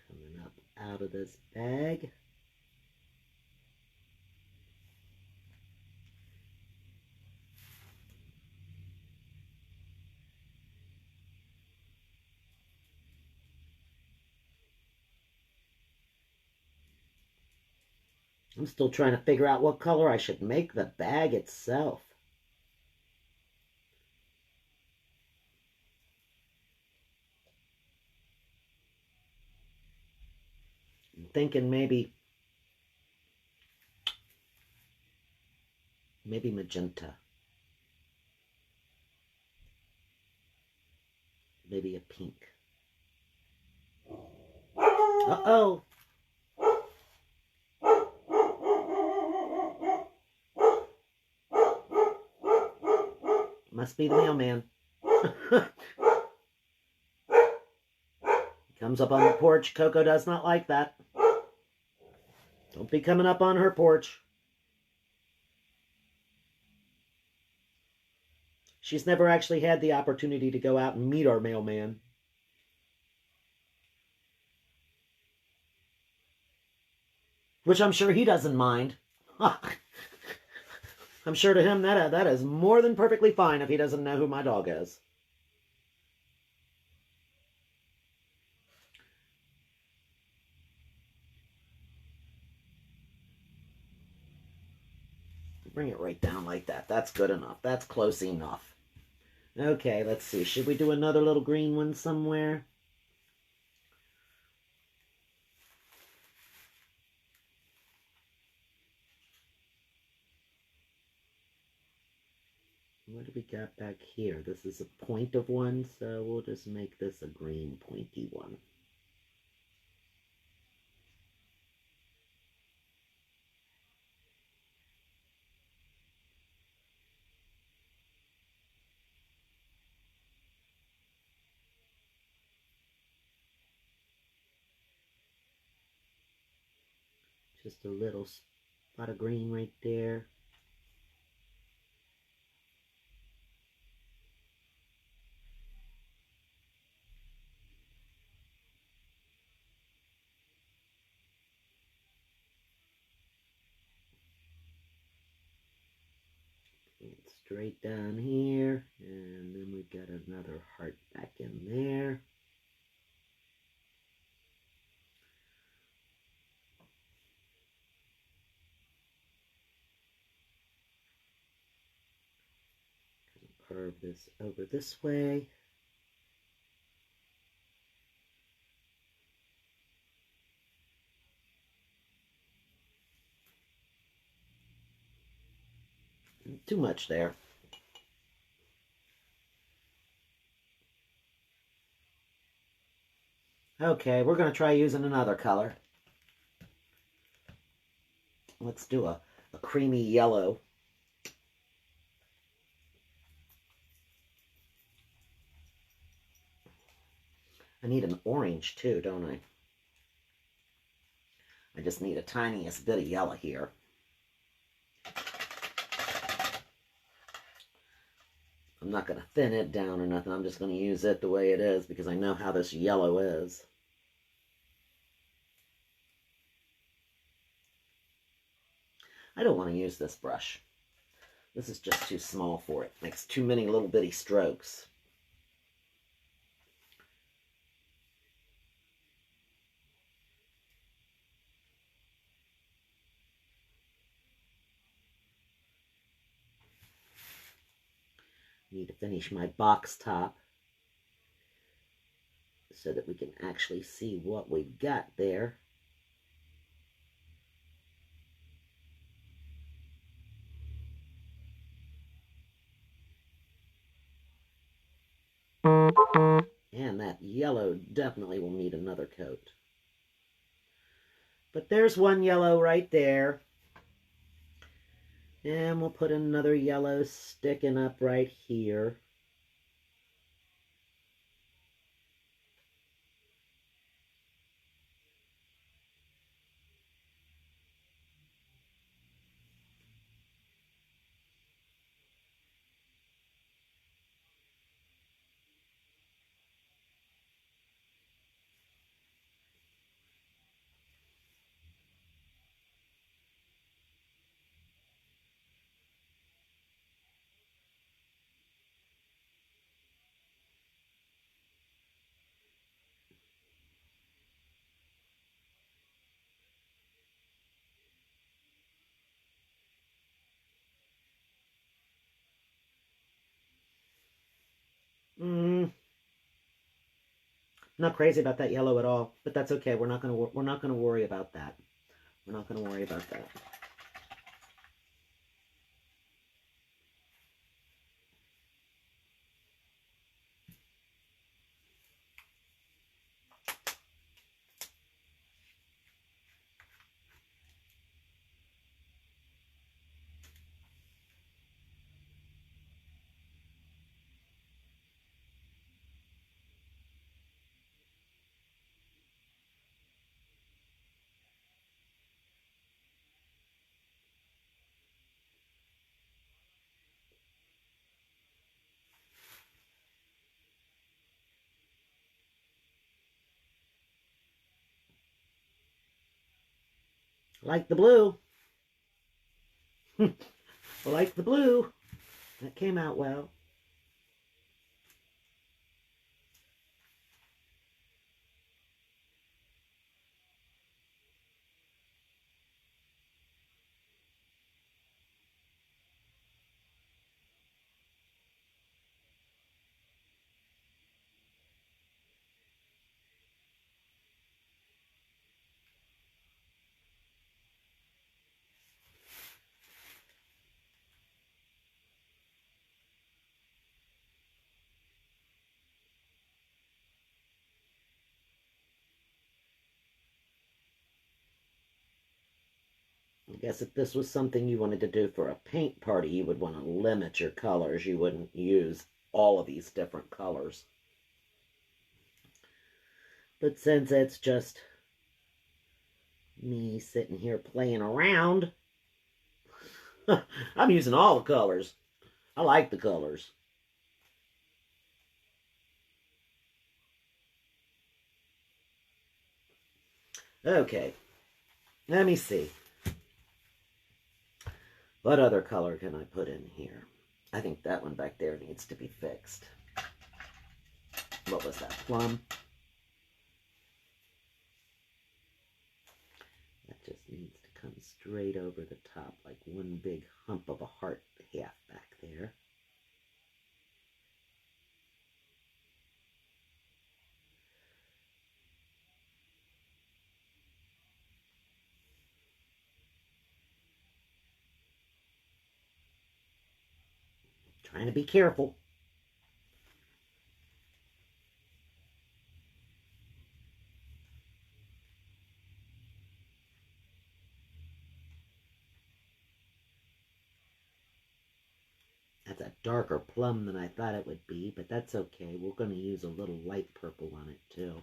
Coming up out of this bag. I'm still trying to figure out what color I should make the bag itself. I'm thinking maybe magenta. Maybe a pink. Uh-oh. Must be the mailman. Comes up on the porch. Coco does not like that. Don't be coming up on her porch. She's never actually had the opportunity to go out and meet our mailman. Which I'm sure he doesn't mind. I'm sure to him that is more than perfectly fine if he doesn't know who my dog is. Bring it right down like that. That's good enough. That's close enough. Okay, let's see. Should we do another little green one somewhere? What do we got back here? This is a point of one, so we'll just make this a green pointy one. Just a little spot of green right there. Straight down here, and then we've got another heart back in there. Curve this over this way. Too much there. Okay, we're going to try using another color. Let's do a creamy yellow. I need an orange too, don't I? I just need a tiniest bit of yellow here. I'm not going to thin it down or nothing. I'm just going to use it the way it is because I know how this yellow is. I don't want to use this brush. This is just too small for it. Makes too many little bitty strokes. Need to finish my box top so that we can actually see what we've got there. And that yellow definitely will need another coat. But there's one yellow right there. And we'll put another yellow sticking up right here. I'm not crazy about that yellow at all, but that's okay. We're not gonna worry about that. We're not gonna worry about that. Like the blue. Like the blue. That came out well. I guess if this was something you wanted to do for a paint party, you would want to limit your colors. You wouldn't use all of these different colors. But since it's just me sitting here playing around, I'm using all the colors. I like the colors. Okay, let me see. What other color can I put in here? I think that one back there needs to be fixed. What was that, plum? That just needs to come straight over the top, like one big hump of a heart half back there. Trying to be careful. That's a darker plum than I thought it would be, but that's okay. We're going to use a little light purple on it too.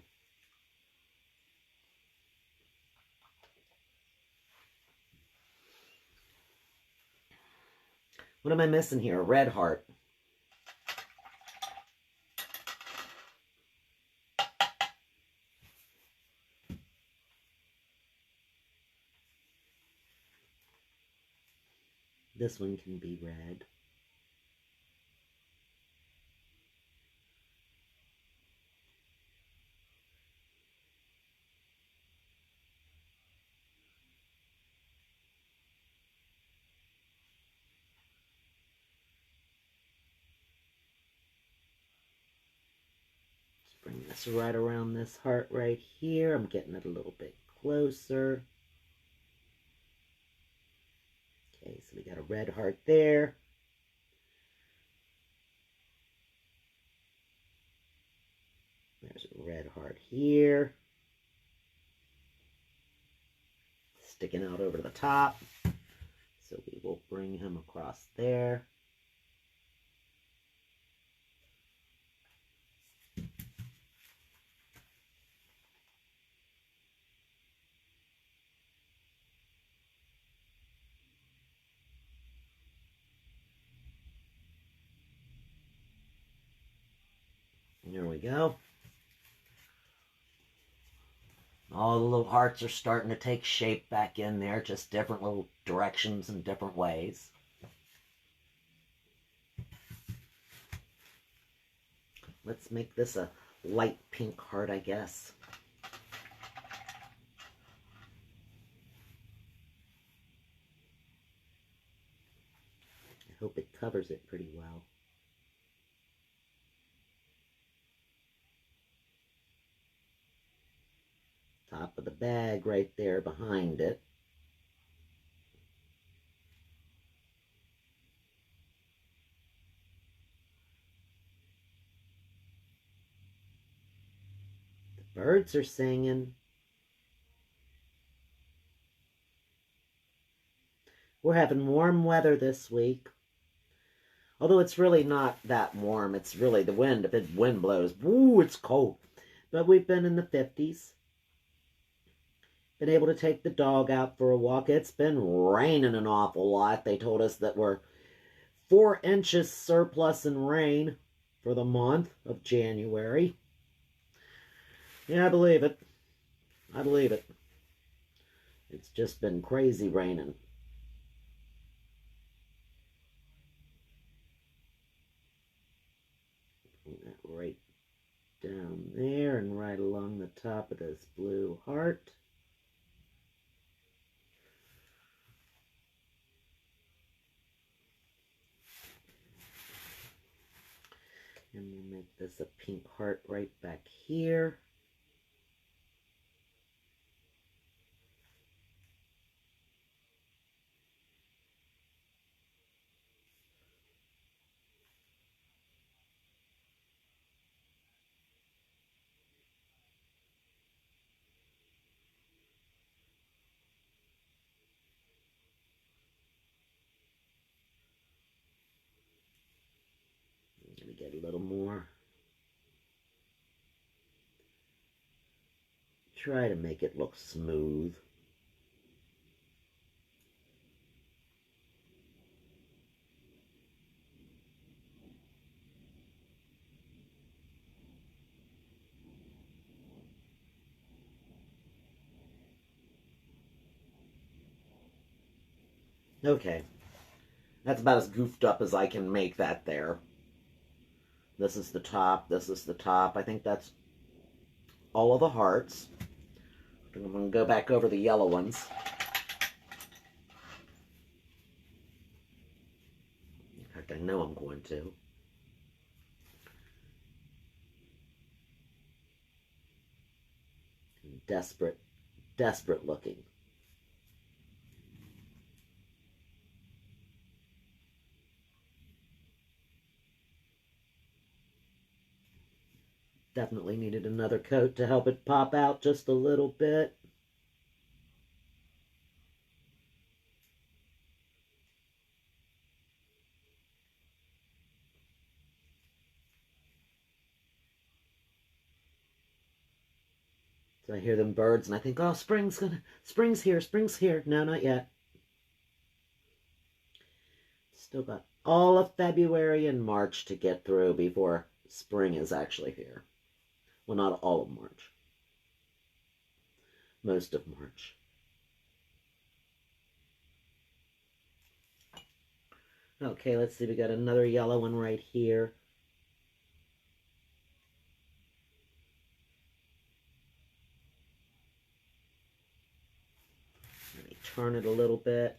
What am I missing here? A red heart. This one can be red. Just bring this right around this heart right here. I'm getting it a little bit closer. Okay, so we got a red heart there. There's a red heart here. Sticking out over the top. So we will bring him across there. There we go. All the little hearts are starting to take shape back in there, just different little directions and different ways. Let's make this a light pink heart, I guess. I hope it covers it pretty well. top of the bag right there behind it. The birds are singing. We're having warm weather this week. Although it's really not that warm. It's really the wind. If the wind blows, woo, it's cold. But we've been in the 50s. Been able to take the dog out for a walk. It's been raining an awful lot. They told us that we're 4 inches surplus in rain for the month of January. Yeah, I believe it. I believe it. It's just been crazy raining. That right down there and right along the top of this blue heart. And we'll make this a pink heart right back here. I'm going to get a little more. Try to make it look smooth. Okay. That's about as goofed up as I can make that there. This is the top. This is the top. I think that's all of the hearts. I'm going to go back over the yellow ones. In fact, I know I'm going to. Desperate, desperate looking. Definitely needed another coat to help it pop out just a little bit. So I hear them birds and I think, oh, spring's here, spring's here. No, not yet. Still got all of February and March to get through before spring is actually here. Well, not all of March. Most of March. Okay, let's see. We got another yellow one right here. Let me turn it a little bit.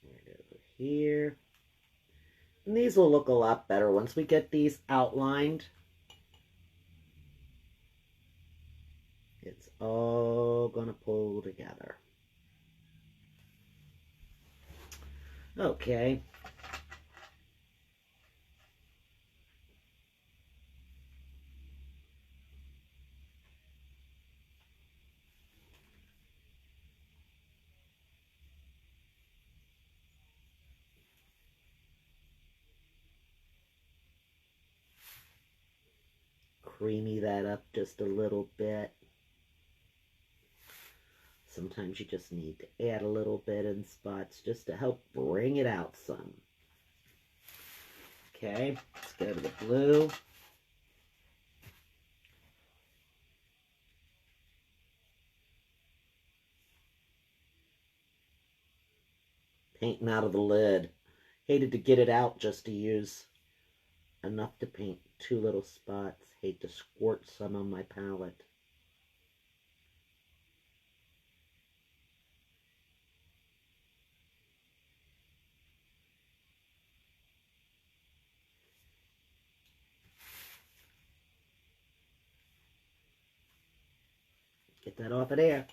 Right over here. And these will look a lot better once we get these outlined. It's all gonna pull together. Okay. Creamy that up just a little bit. Sometimes you just need to add a little bit in spots just to help bring it out some. Okay, let's go to the blue. painting out of the lid. Hated to get it out just to use enough to paint 2 little spots. Hate to squirt some on my palette. Get that off of there.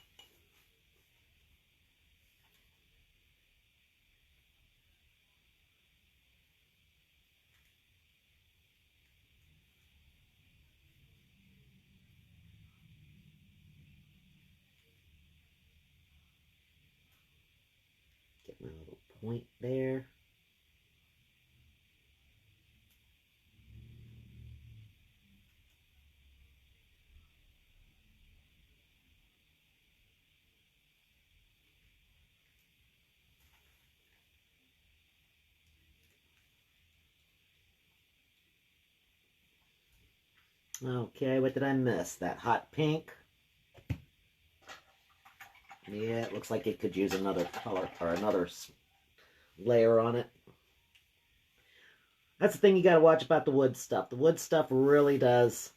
Get my little point there. Okay, what did I miss? That hot pink. Yeah, it looks like it could use another color or another layer on it. That's the thing you got to watch about the wood stuff. The wood stuff really does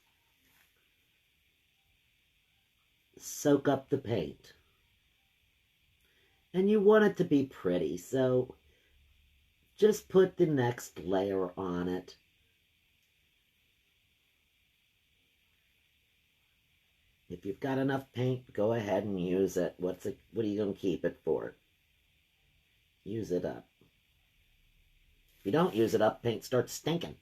soak up the paint. And you want it to be pretty, so just put the next layer on it. If you've got enough paint, go ahead and use it. What are you going to keep it for? Use it up. If you don't use it up, paint starts stinking.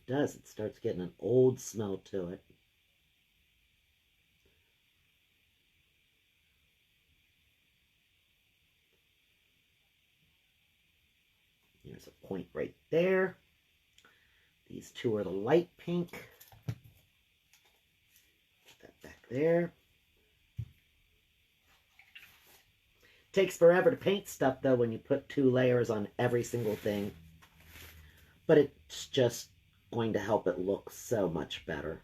It does. It starts getting an old smell to it. There's a point right there. These two are the light pink. Put that back there. Takes forever to paint stuff, though, when you put 2 layers on every single thing. But it's just going to help it look so much better.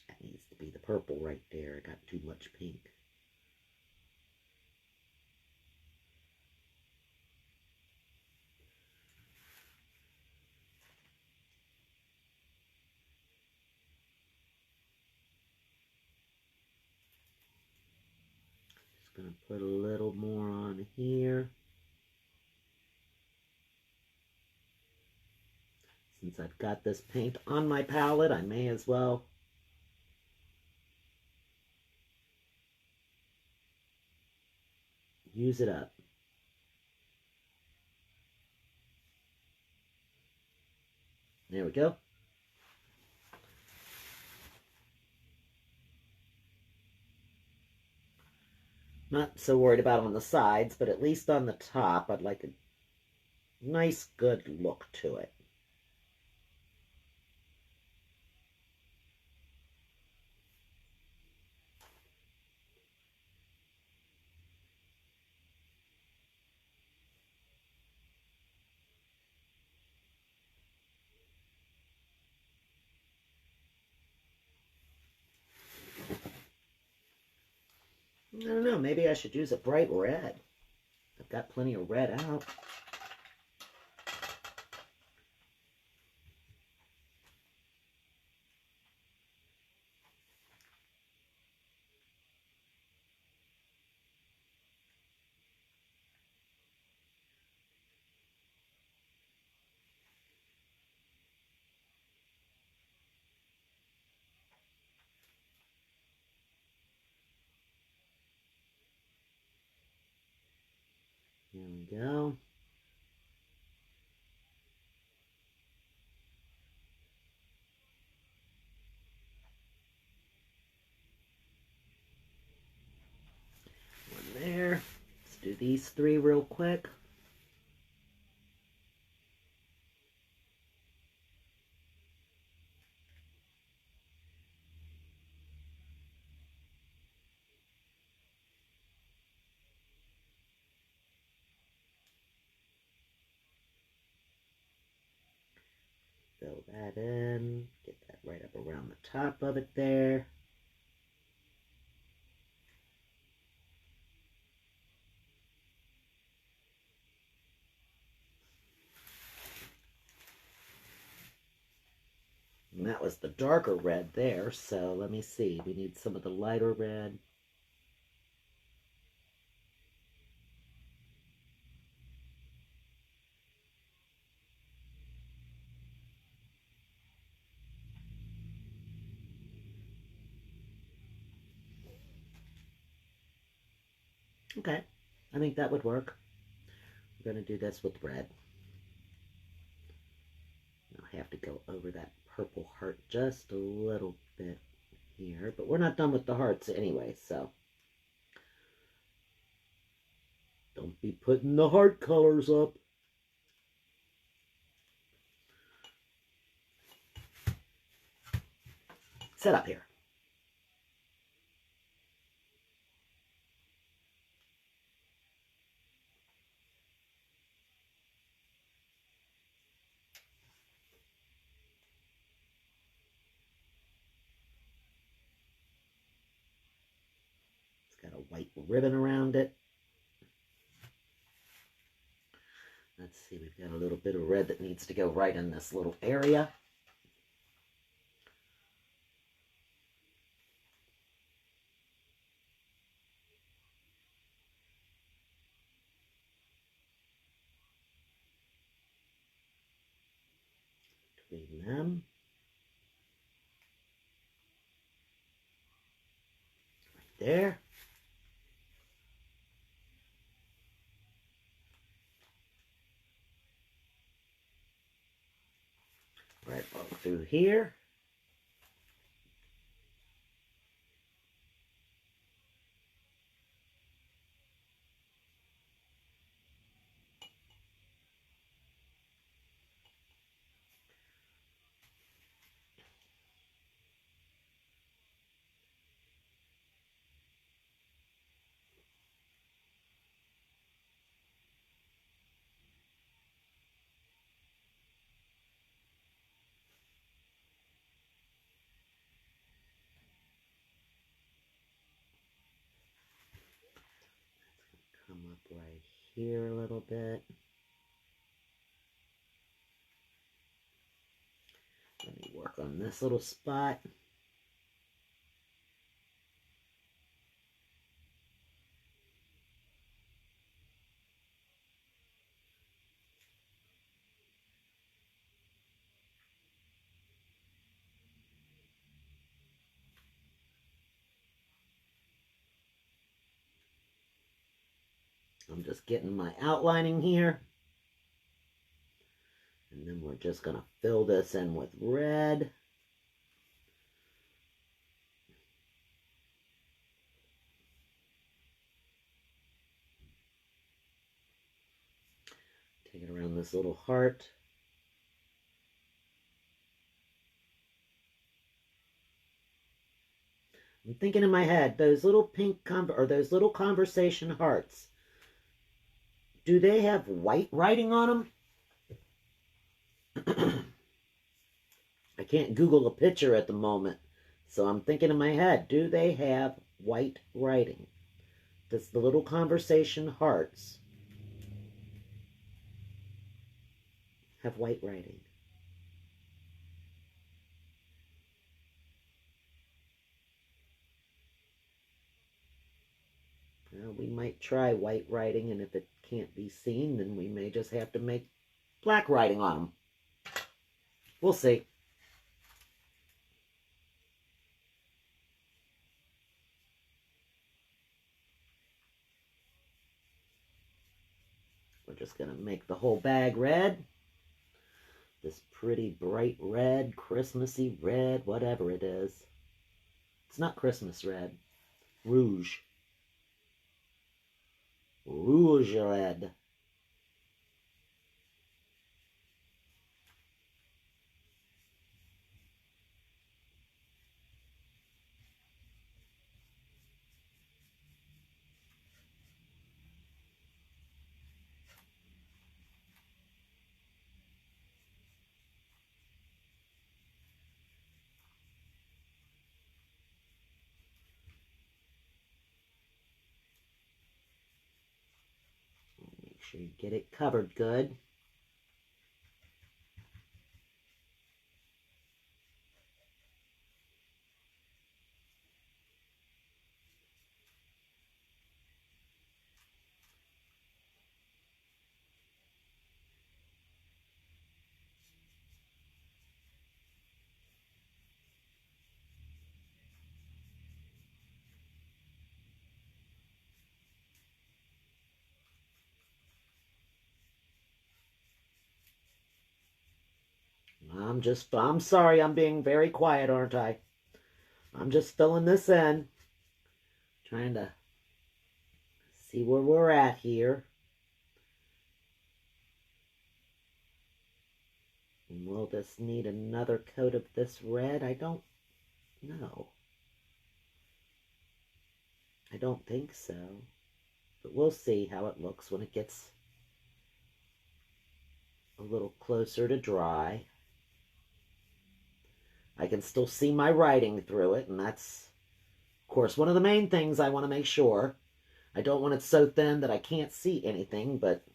That needs to be the purple right there. I got too much pink. Just going to put a little more on here. Since I've got this paint on my palette, I may as well use it up. There we go. Not so worried about on the sides, but at least on the top, I'd like a nice, good look to it. I don't know, maybe I should use a bright red. I've got plenty of red out. There we go. these three real quick. Fill that in, get that right up around the top of it there. And that was the darker red there, so let me see. We need some of the lighter red. Okay, I think that would work. We're going to do this with red. I'll have to go over that purple heart just a little bit here, but we're not done with the hearts anyway, so don't be putting the heart colors up. Set up here. It's got a white ribbon around it. Let's see, we've got a little bit of red that needs to go right in this little area. Between them. Right there. Right along through here. Come up right here a little bit. Let me work on this little spot. I'm just getting my outlining here. And then we're just going to fill this in with red. Take it around this little heart. I'm thinking in my head, those little pink or those little conversation hearts, do they have white writing on them? I can't Google a picture at the moment, so I'm thinking in my head, do they have white writing? Does the little conversation hearts have white writing? Well, we might try white writing, and if it can't be seen, then we may just have to make black writing on them. We'll see. We're just going to make the whole bag red. This pretty bright red, Christmassy red, whatever it is. It's not Christmas red. Rouge. Rouge red. Make sure you get it covered good. I'm sorry, I'm being very quiet, aren't I? I'm just filling this in. Trying to see where we're at here. And will this need another coat of this red? I don't know. I don't think so. But we'll see how it looks when it gets a little closer to dry. I can still see my writing through it, and that's, of course, one of the main things I want to make sure. I don't want it so thin that I can't see anything, but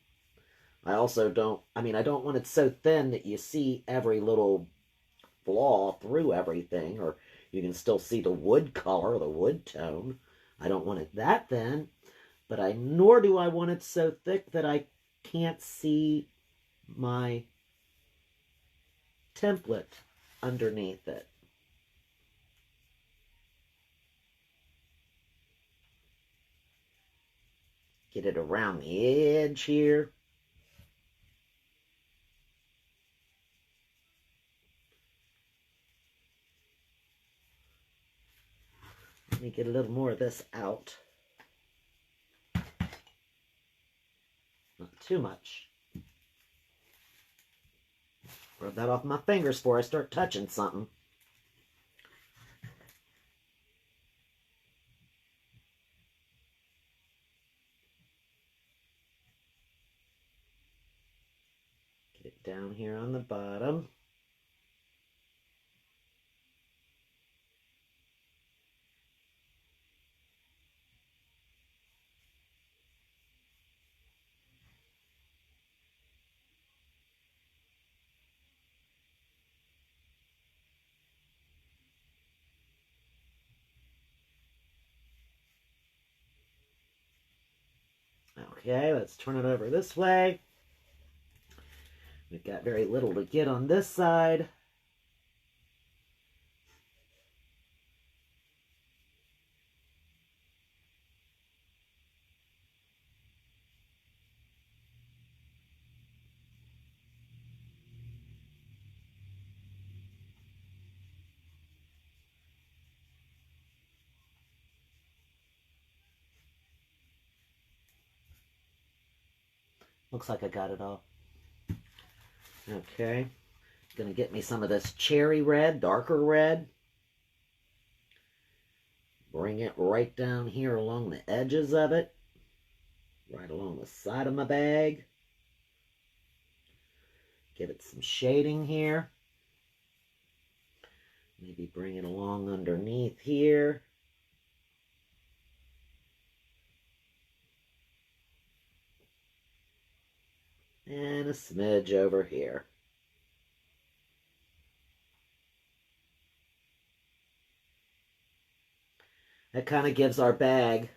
I also don't, I don't want it so thin that you see every little flaw through everything, or you can still see the wood color, the wood tone. I don't want it that thin, but nor do I want it so thick that I can't see my template underneath it. Get it around the edge here. Let me get a little more of this out. Not too much. Rub that off my fingers before I start touching something. Get it down here on the bottom. Okay, let's turn it over this way. We've got very little to get on this side. Looks like I got it all. Okay. Gonna get me some of this cherry red, darker red. Bring it right down here along the edges of it. Right along the side of my bag. Give it some shading here. Maybe bring it along underneath here. And a smidge over here. That kind of gives our bag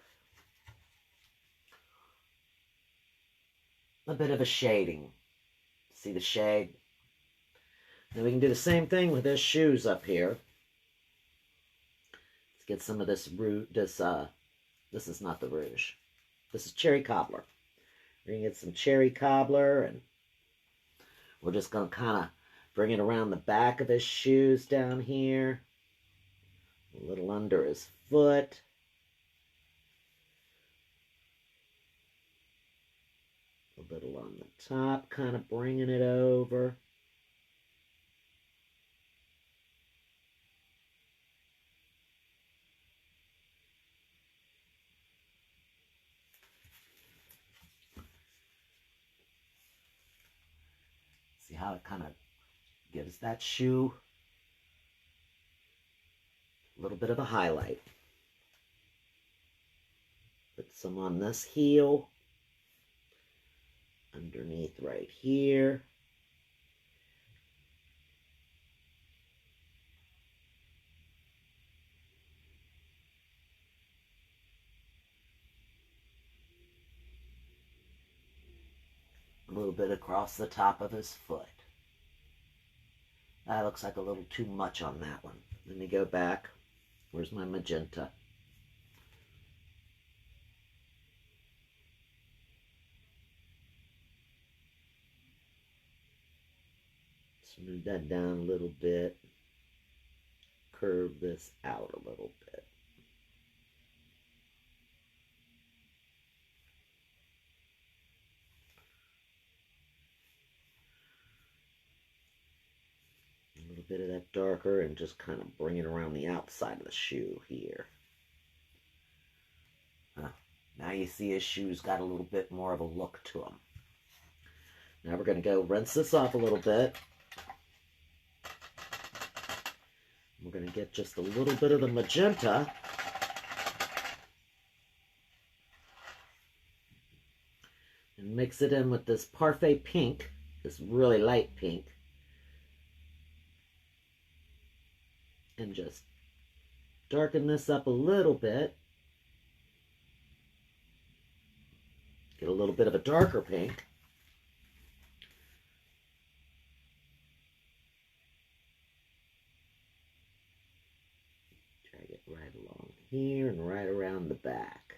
a bit of a shading. See the shade? Then we can do the same thing with this shoes up here. Let's get some of this this is not the rouge. This is cherry cobbler. We're going to get some cherry cobbler, and we're just going to kind of bring it around the back of his shoes down here. A little under his foot. little on the top, kind of bringing it over. See how it kind of gives that shoe a little bit of a highlight. Put some on this heel, underneath right here. A little bit across the top of his foot. That looks like a little too much on that one. Let me go back. Where's my magenta? Smooth that down a little bit. Curve this out a little bit. A little bit of that darker and just kind of bring it around the outside of the shoe here. Now you see his shoe's got a little bit more of a look to them. Now we're going to go rinse this off a little bit. We're going to get just a little bit of the magenta. And mix it in with this parfait pink, this really light pink. And just darken this up a little bit. Get a little bit of a darker pink. Drag it right along here and right around the back.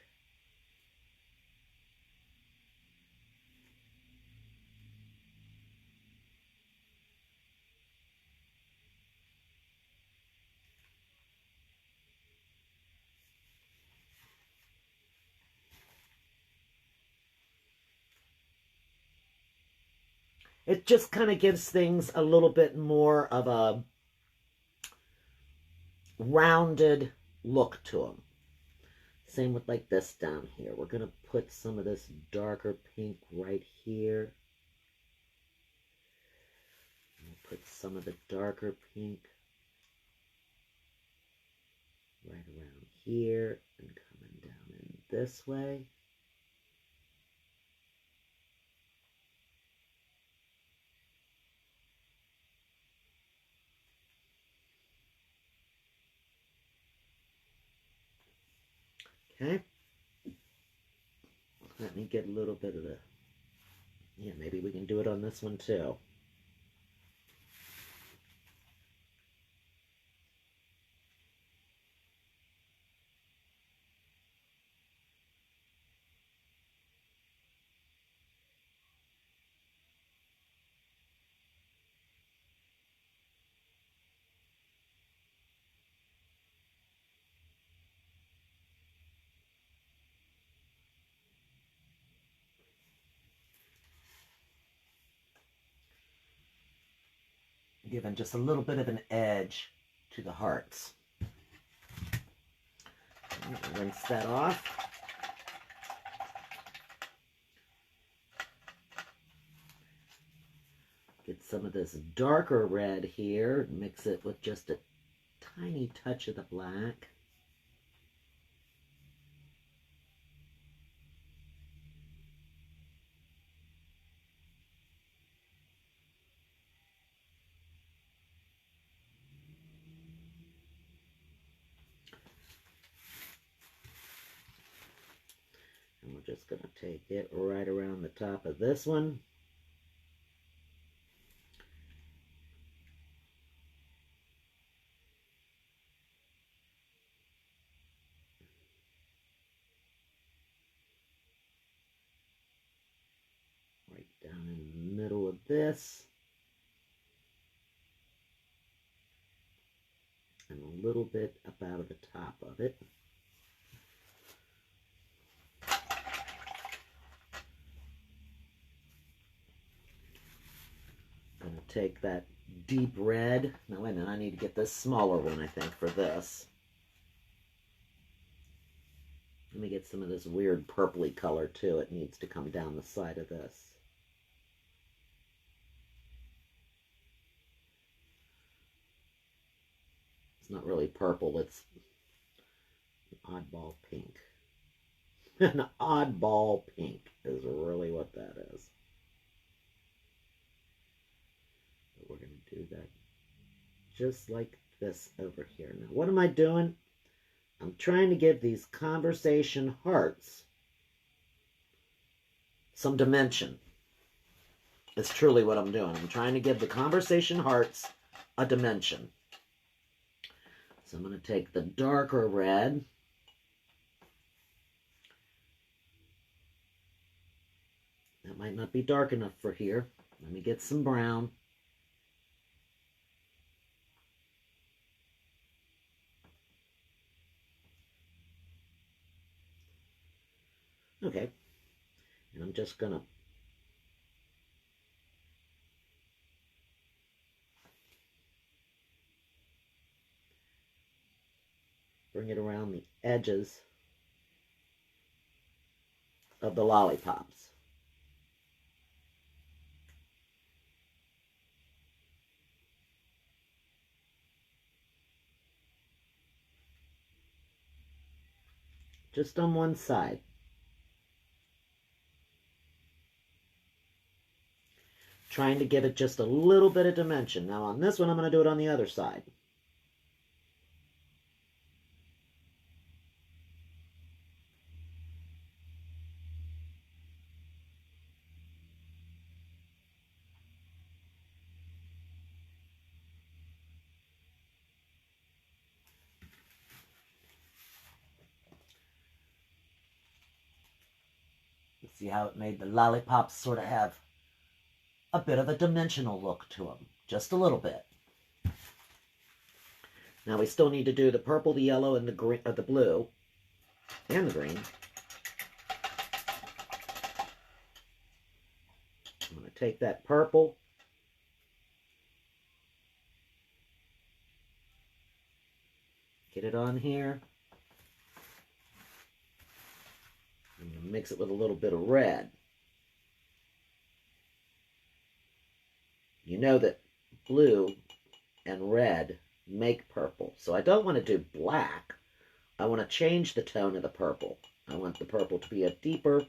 It just kind of gives things a little bit more of a rounded look to them. Same with like this down here. We're going to put some of this darker pink right here. We'll put some of the darker pink right around here and coming down in this way. Okay, let me get a little bit of the, yeah, maybe we can do it on this one too. Giving just a little bit of an edge to the hearts. Rinse that off. Get some of this darker red here. Mix it with just a tiny touch of the black. And we're just going to take it right around the top of this one. Right down in the middle of this. And a little bit up out of the top of it. take that deep red. Now, wait a minute, I need to get this smaller one, I think, for this. Let me get some of this weird purpley color, too. It needs to come down the side of this. It's not really purple, it's an oddball pink. An oddball pink is really what that is. But we're going to do that just like this over here. Now, what am I doing? I'm trying to give these conversation hearts some dimension. It's truly what I'm doing. I'm trying to give the conversation hearts a dimension. So I'm going to take the darker red. That might not be dark enough for here. Let me get some brown. Okay. And I'm just going to bring it around the edges of the lollipops. Just on one side. Trying to give it just a little bit of dimension. Now on this one, I'm going to do it on the other side. See how it made the lollipops sort of have a bit of a dimensional look to them. Just a little bit. Now we still need to do the purple, the yellow, and the green, or the blue, and the green. I'm going to take that purple, get it on here. I'm going to mix it with a little bit of red. You know that blue and red make purple. So I don't want to do black. I want to change the tone of the purple. I want the purple to be a deeper,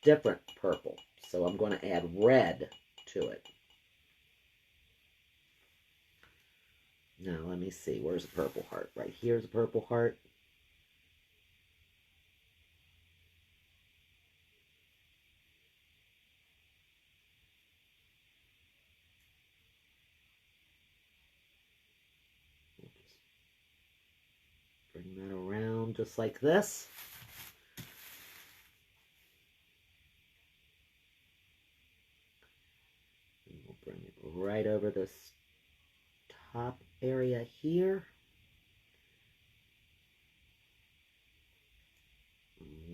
different purple. So I'm going to add red to it. Now let me see. Where's the purple heart? Right here's a purple heart. Bring that around just like this. And we'll bring it right over this top area here.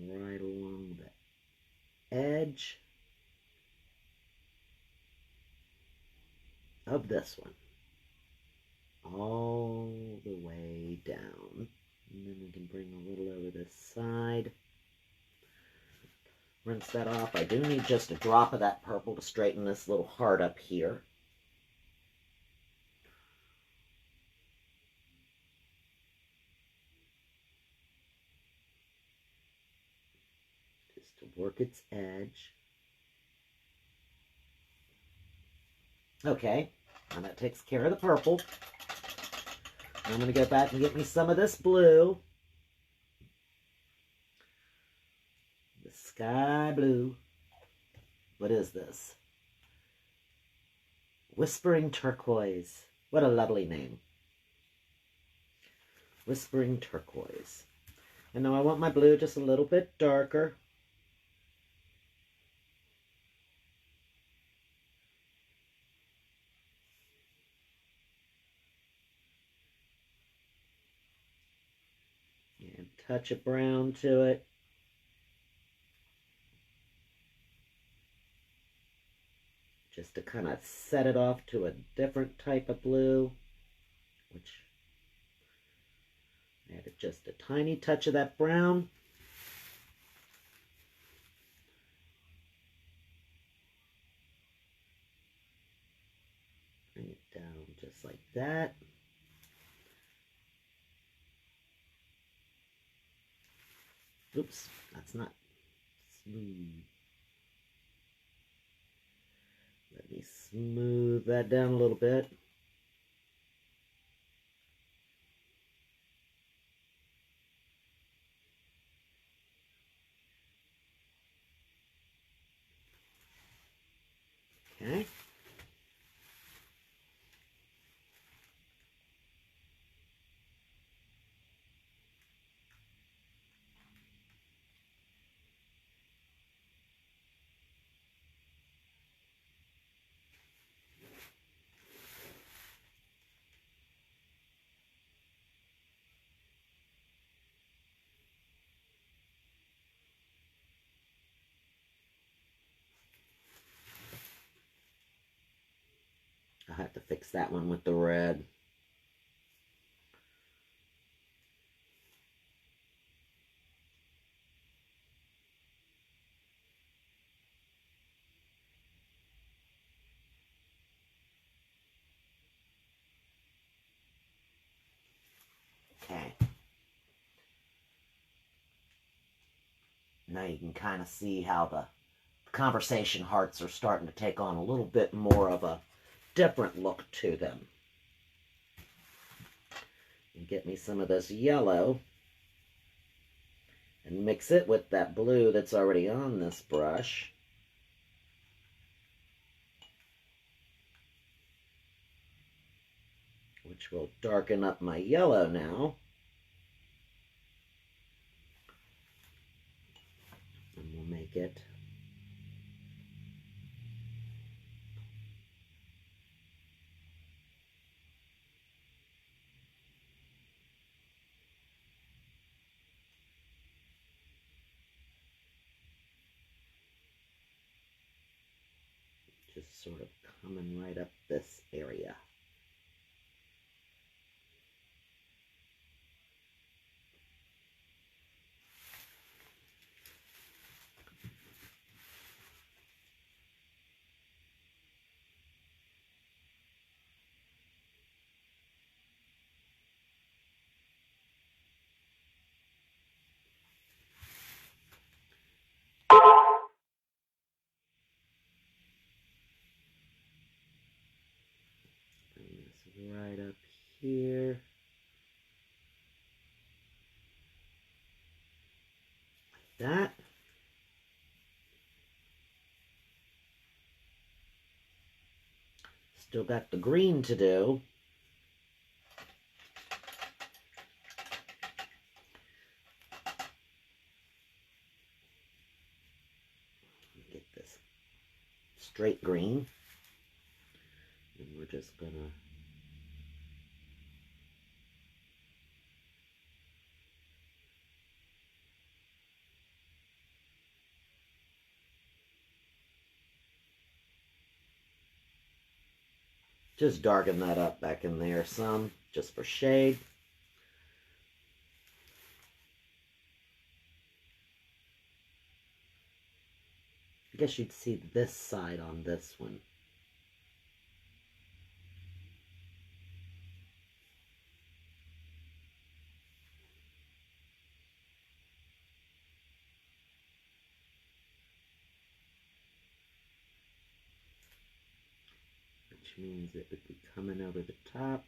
Right along the edge of this one. All the way down. And then we can bring a little over this side. Rinse that off. I do need just a drop of that purple to straighten this little heart up here. Just to work its edge. Okay, now that takes care of the purple. I'm going to go back and get me some of this blue. The sky blue. What is this? Whispering Turquoise. What a lovely name. Whispering Turquoise. And now I want my blue just a little bit darker. And touch of brown to it. just to kind of set it off to a different type of blue, which added just a tiny touch of that brown. Bring it down just like that. Oops, that's not smooth. Let me smooth that down a little bit. Okay. I'll have to fix that one with the red. Okay. Now you can kind of see how the conversation hearts are starting to take on a little bit more of a different look to them. And get me some of this yellow and mix it with that blue that's already on this brush. Which will darken up my yellow now. And we'll make it just sort of coming right up this area. Right up here. Like that. Still got the green to do. Get this straight green. And we're just gonna just darken that up back in there some, just for shade. I guess you'd see this side on this one. Which means it would be coming over the top.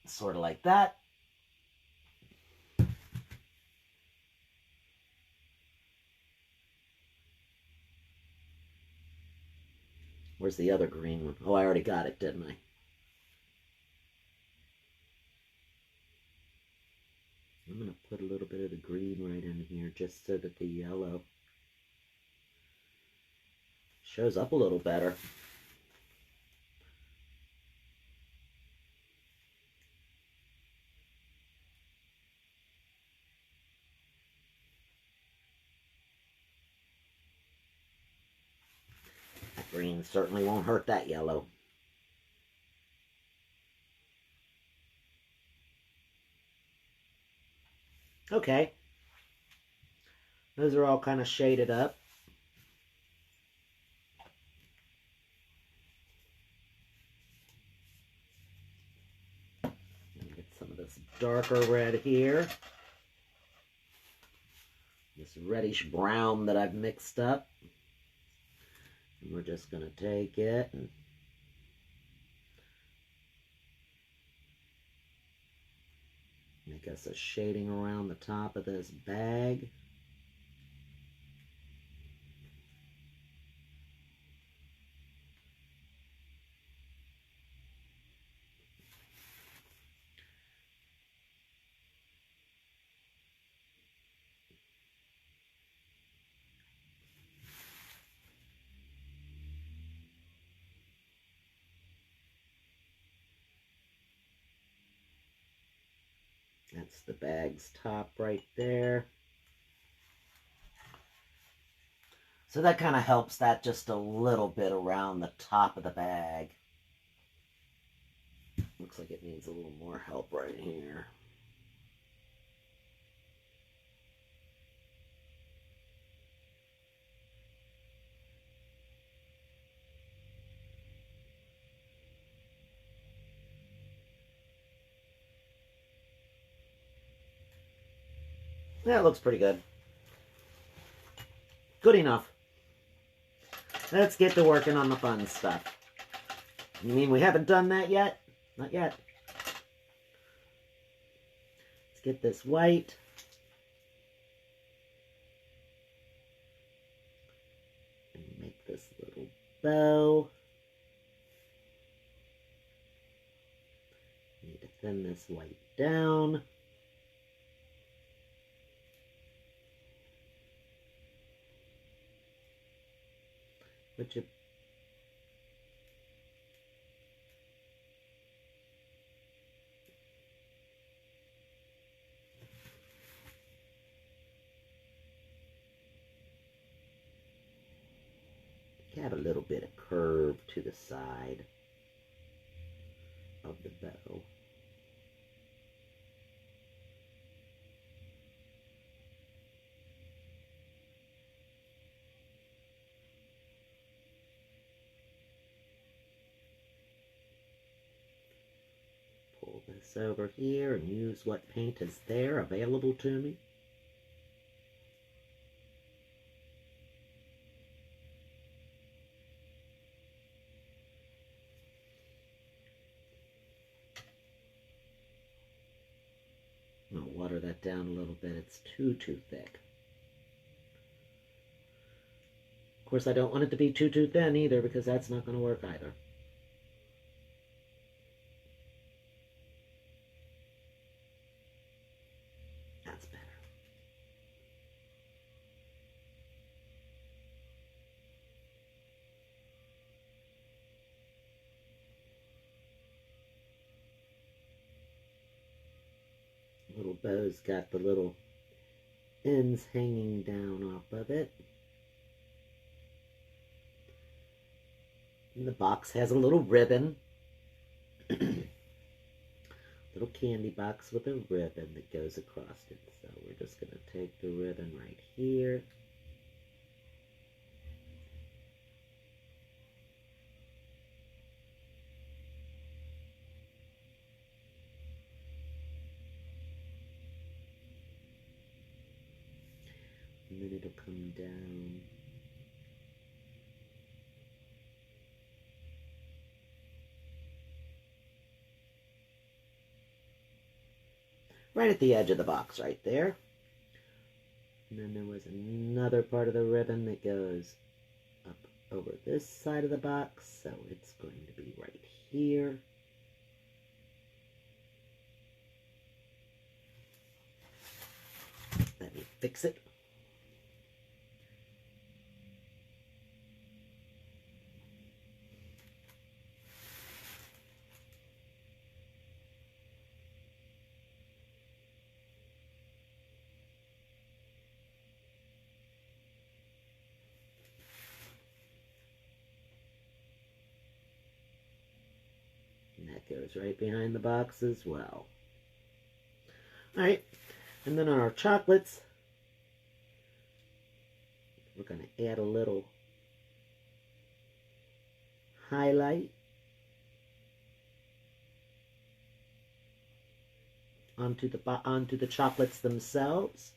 Sort of like that. Where's the other green one? Oh, I already got it, didn't I? I'm going to put a little bit of the green right in here just so that the yellow Shows up a little better. That green certainly won't hurt that yellow. Okay. Those are all kind of shaded up. Get some of this darker red here. This reddish brown that I've mixed up. And we're just going to take it and make us a shading around the top of this bag. That's the bag's top right there. So that kind of helps that just a little bit around the top of the bag. Looks like it needs a little more help right here. That looks pretty good. Good enough. Let's get to working on the fun stuff. You mean we haven't done that yet? Not yet. Let's get this white. And make this little bow. Need to thin this white down. Put your have a little bit of curve to the side of the bow. Pull this over here and use what paint is there available to me. I'll water that down a little bit. It's too thick. Of course, I don't want it to be too thin either, because that's not going to work either. That's better. Little bow's got the little ends hanging down off of it. And the box has a little ribbon. Little candy box with a ribbon that goes across it. So we're just going to take the ribbon right here. And then it'll come down. Right at the edge of the box right there. And then there was another part of the ribbon that goes up over this side of the box. So it's going to be right here. Let me fix it. Goes right behind the box as well. Alright, and then on our chocolates, we're going to add a little highlight onto the chocolates themselves.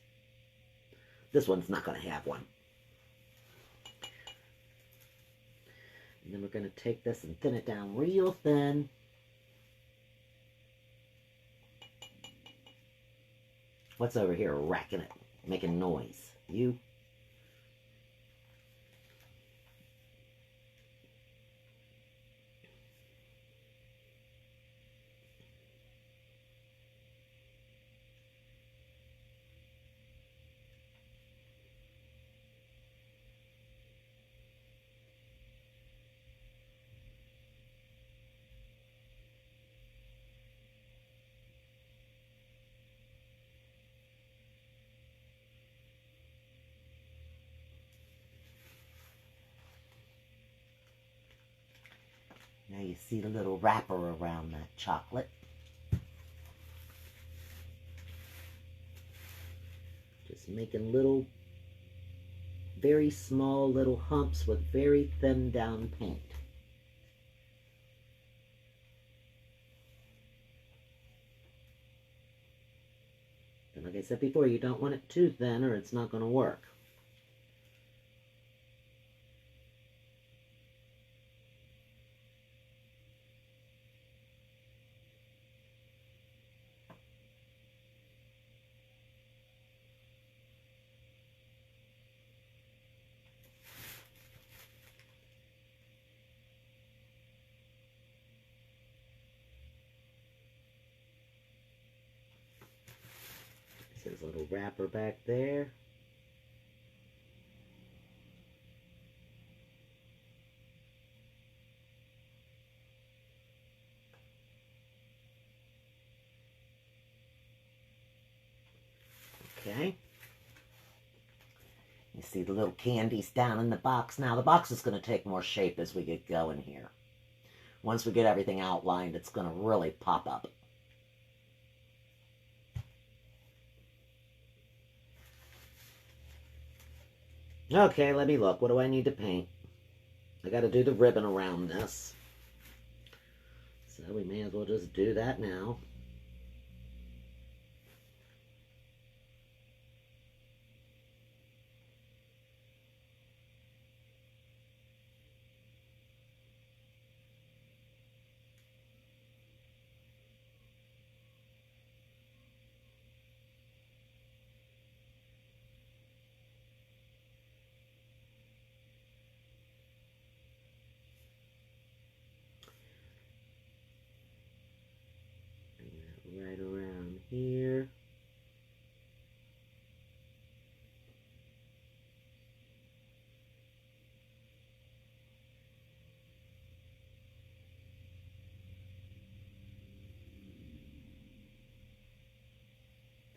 This one's not going to have one. And then we're going to take this and thin it down real thin. What's over here racking it, making noise? You? Now you see the little wrapper around that chocolate. Just making little, very small little humps with very thin down paint. And like I said before, you don't want it too thin or it's not going to work. There's a little wrapper back there. Okay. You see the little candies down in the box. Now the box is going to take more shape as we get going here. Once we get everything outlined, it's going to really pop up. Okay, let me look. What do I need to paint? I got to do the ribbon around this. So we may as well just do that now. Right around here.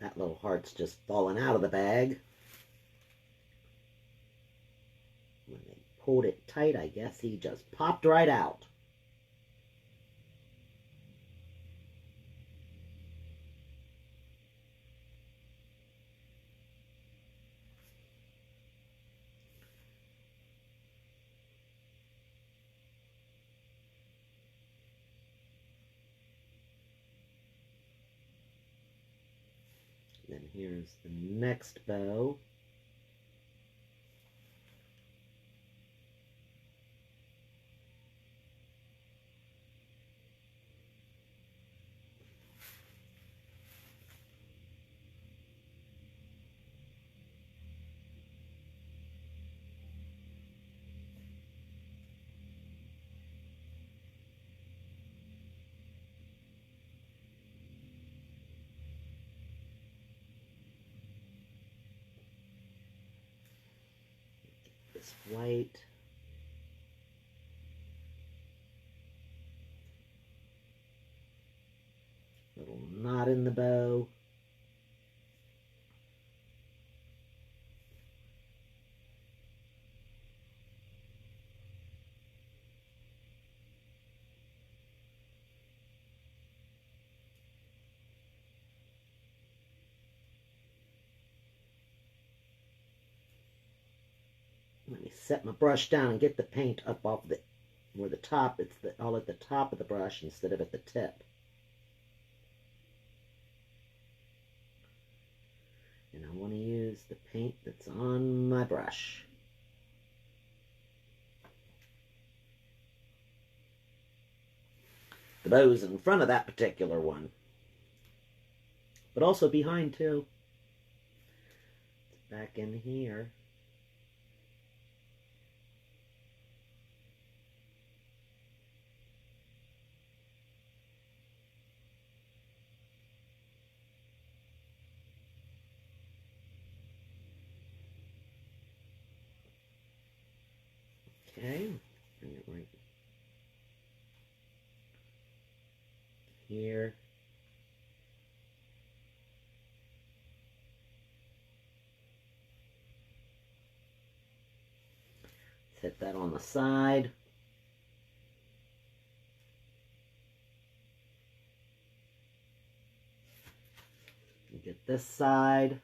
That little heart's just falling out of the bag. When they pulled it tight, I guess he just popped right out. Then here's the next bow. This white. Little knot in the bow. set my brush down and get the paint up off where the top, it's all at the top of the brush instead of at the tip. And I want to use the paint that's on my brush. The bow's in front of that particular one, but also behind too. It's back in here. Okay, bring it right here. Hit that on the side. Get this side.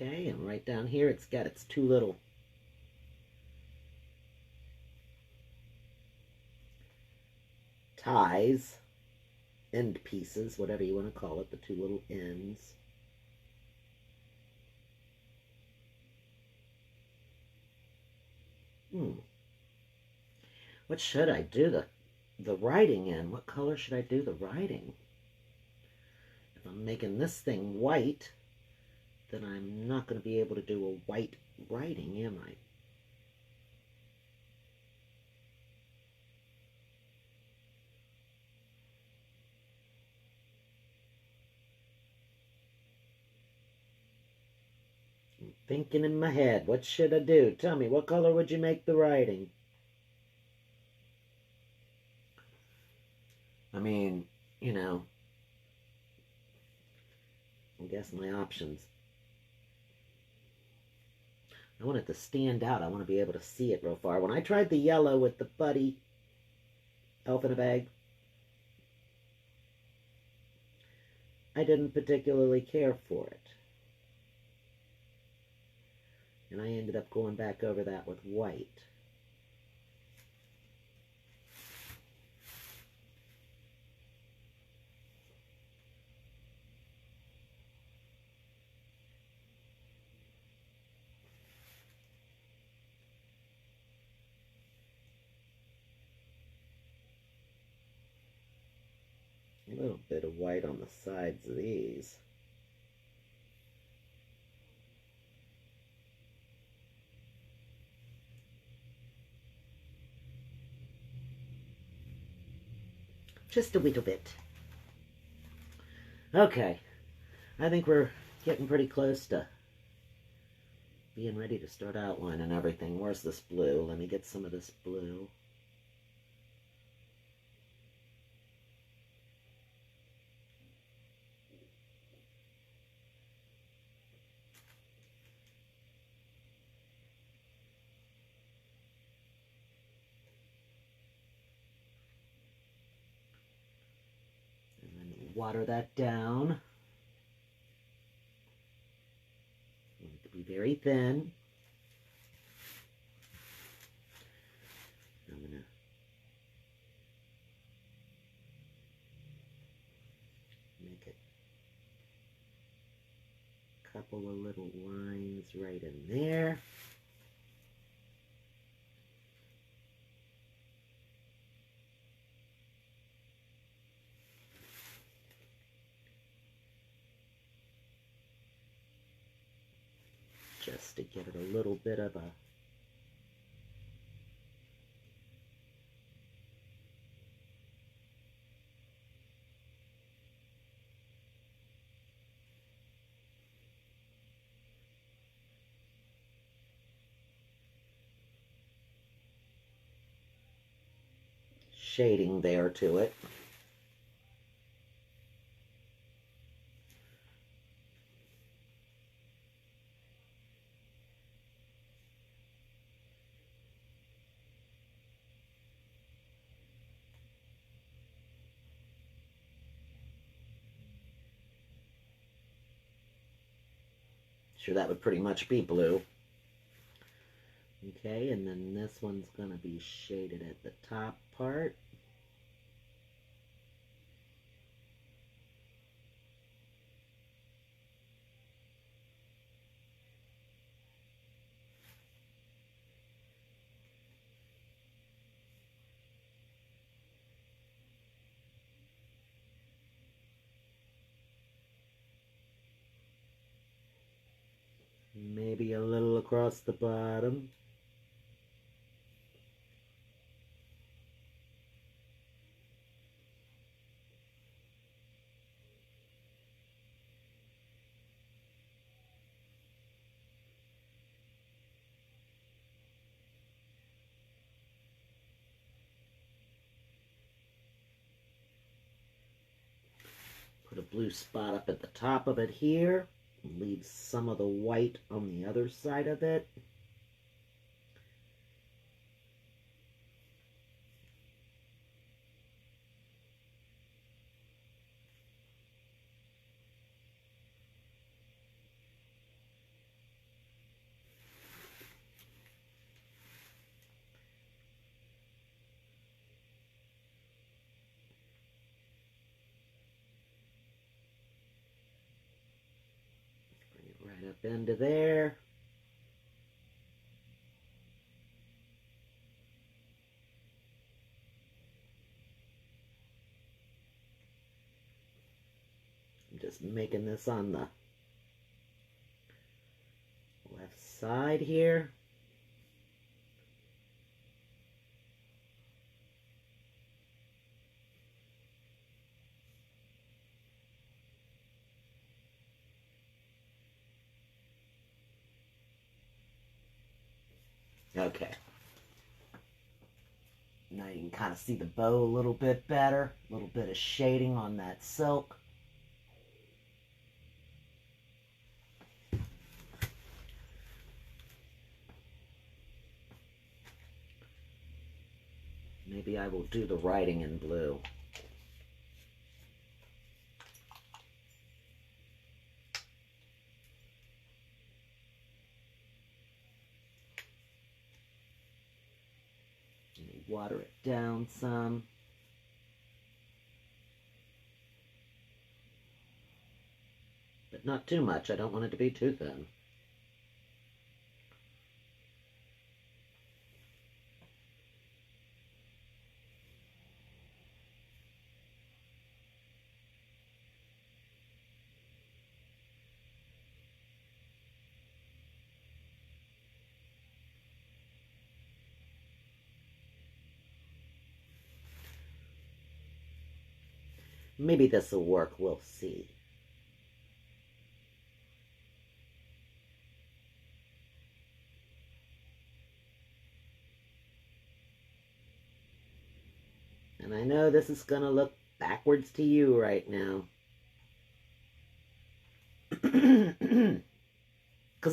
Okay, and right down here it's got its two little ties, end pieces, whatever you want to call it, the two little ends. What should I do the writing in? What color should I do the writing? If I'm making this thing white, then I'm not going to be able to do a white writing, am I? I'm thinking in my head, what should I do? Tell me, what color would you make the writing? I mean, you know, I guess my options. I want it to stand out. I want to be able to see it real far. When I tried the yellow with the Buddy Elf in a Bag, I didn't particularly care for it. And I ended up going back over that with white. A little bit of white on the sides of these. Just a little bit. Okay, I think we're getting pretty close to being ready to start outlining everything. Where's this blue? Let me get some of this blue. Water that down. You need to be very thin. I'm going to make a couple of little lines right in there. Just to give it a little bit of a shading there to it. Sure, that would pretty much be blue. Okay, and then this one's going to be shaded at the top part. Maybe a little across the bottom. Put a blue spot up at the top of it here. Leave some of the white on the other side of it. Bring it right up into there. I'm just making this on the left side here. Okay. Now you can kind of see the bow a little bit better. A little bit of shading on that silk. Maybe I will do the writing in blue. Water it down some. But not too much. I don't want it to be too thin. Maybe this will work. We'll see. And I know this is going to look backwards to you right now. Because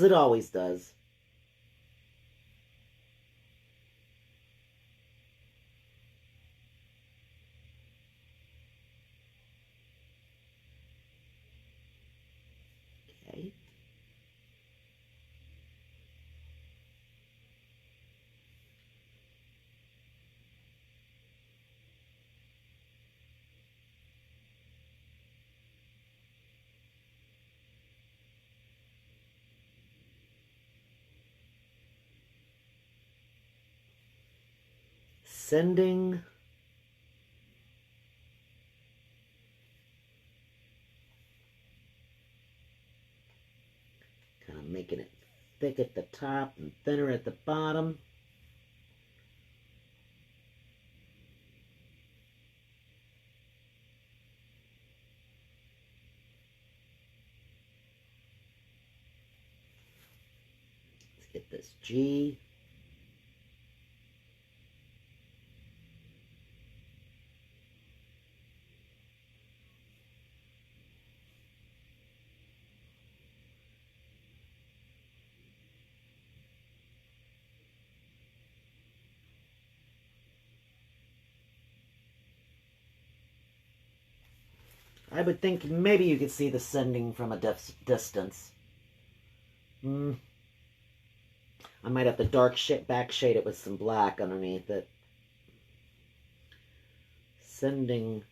it always does. Okay. Sending kind of making it thick at the top and thinner at the bottom. Let's get this G. I would think maybe you could see the sending from a distance. I might have to backshade it with some black underneath it. Sending.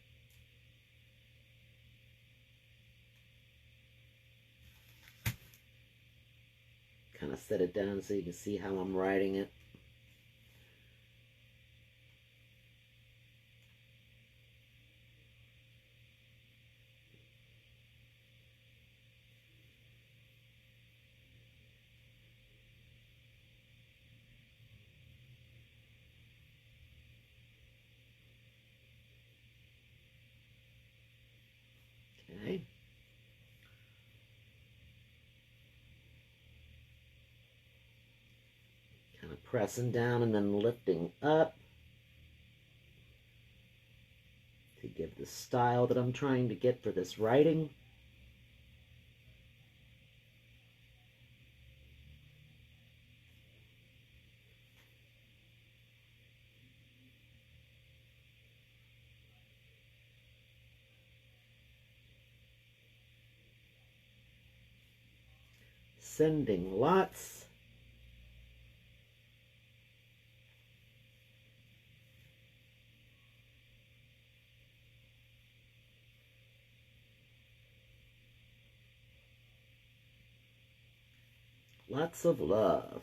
Kind of set it down so you can see how I'm writing it. Okay. Kind of pressing down and then lifting up to give the style that I'm trying to get for this writing. Sending lots. Lots of love.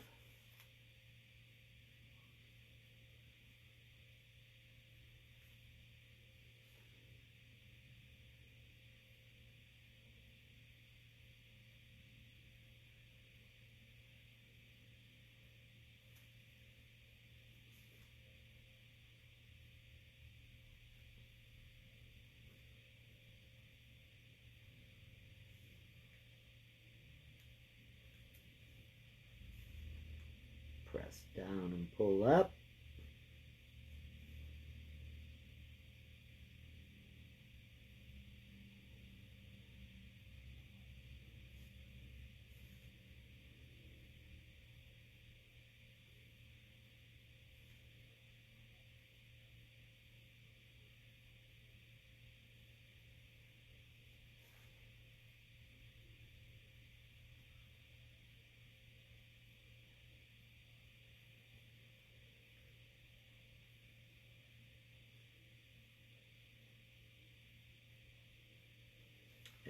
Press down and pull up.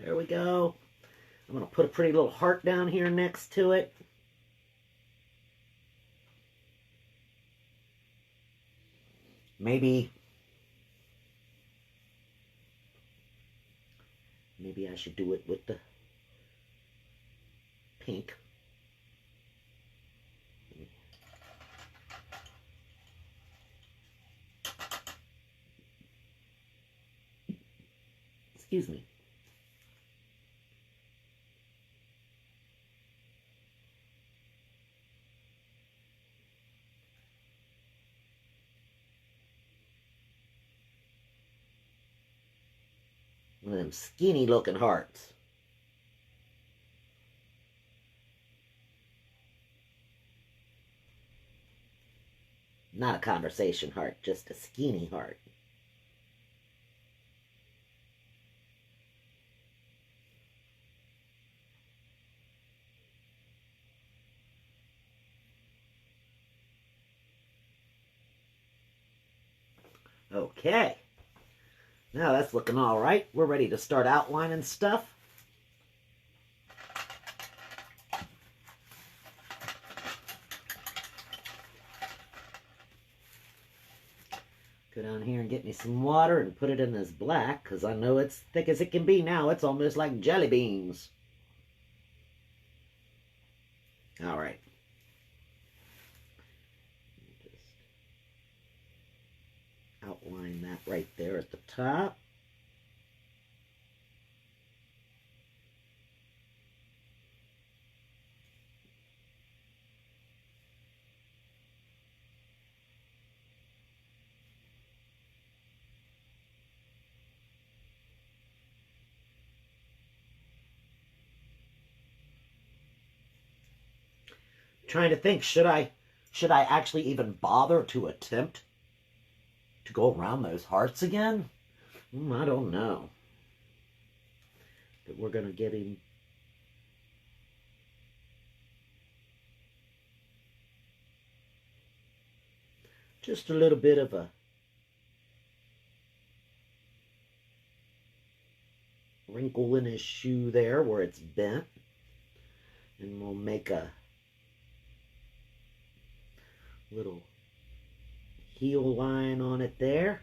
There we go. I'm going to put a pretty little heart down here next to it. Maybe I should do it with the pink. Excuse me. One of them skinny looking hearts. Not a conversation heart, just a skinny heart. Okay. Now that's looking all right. We're ready to start outlining stuff. Go down here and get me some water and put it in this black, because I know it's thick as it can be now. It's almost like jelly beans. All right. Just outline that right there at the top. Trying to think, should I actually even bother to attempt to go around those hearts again? I don't know. But we're going to give him just a little bit of a wrinkle in his shoe there where it's bent. And we'll make a little heel line on it there.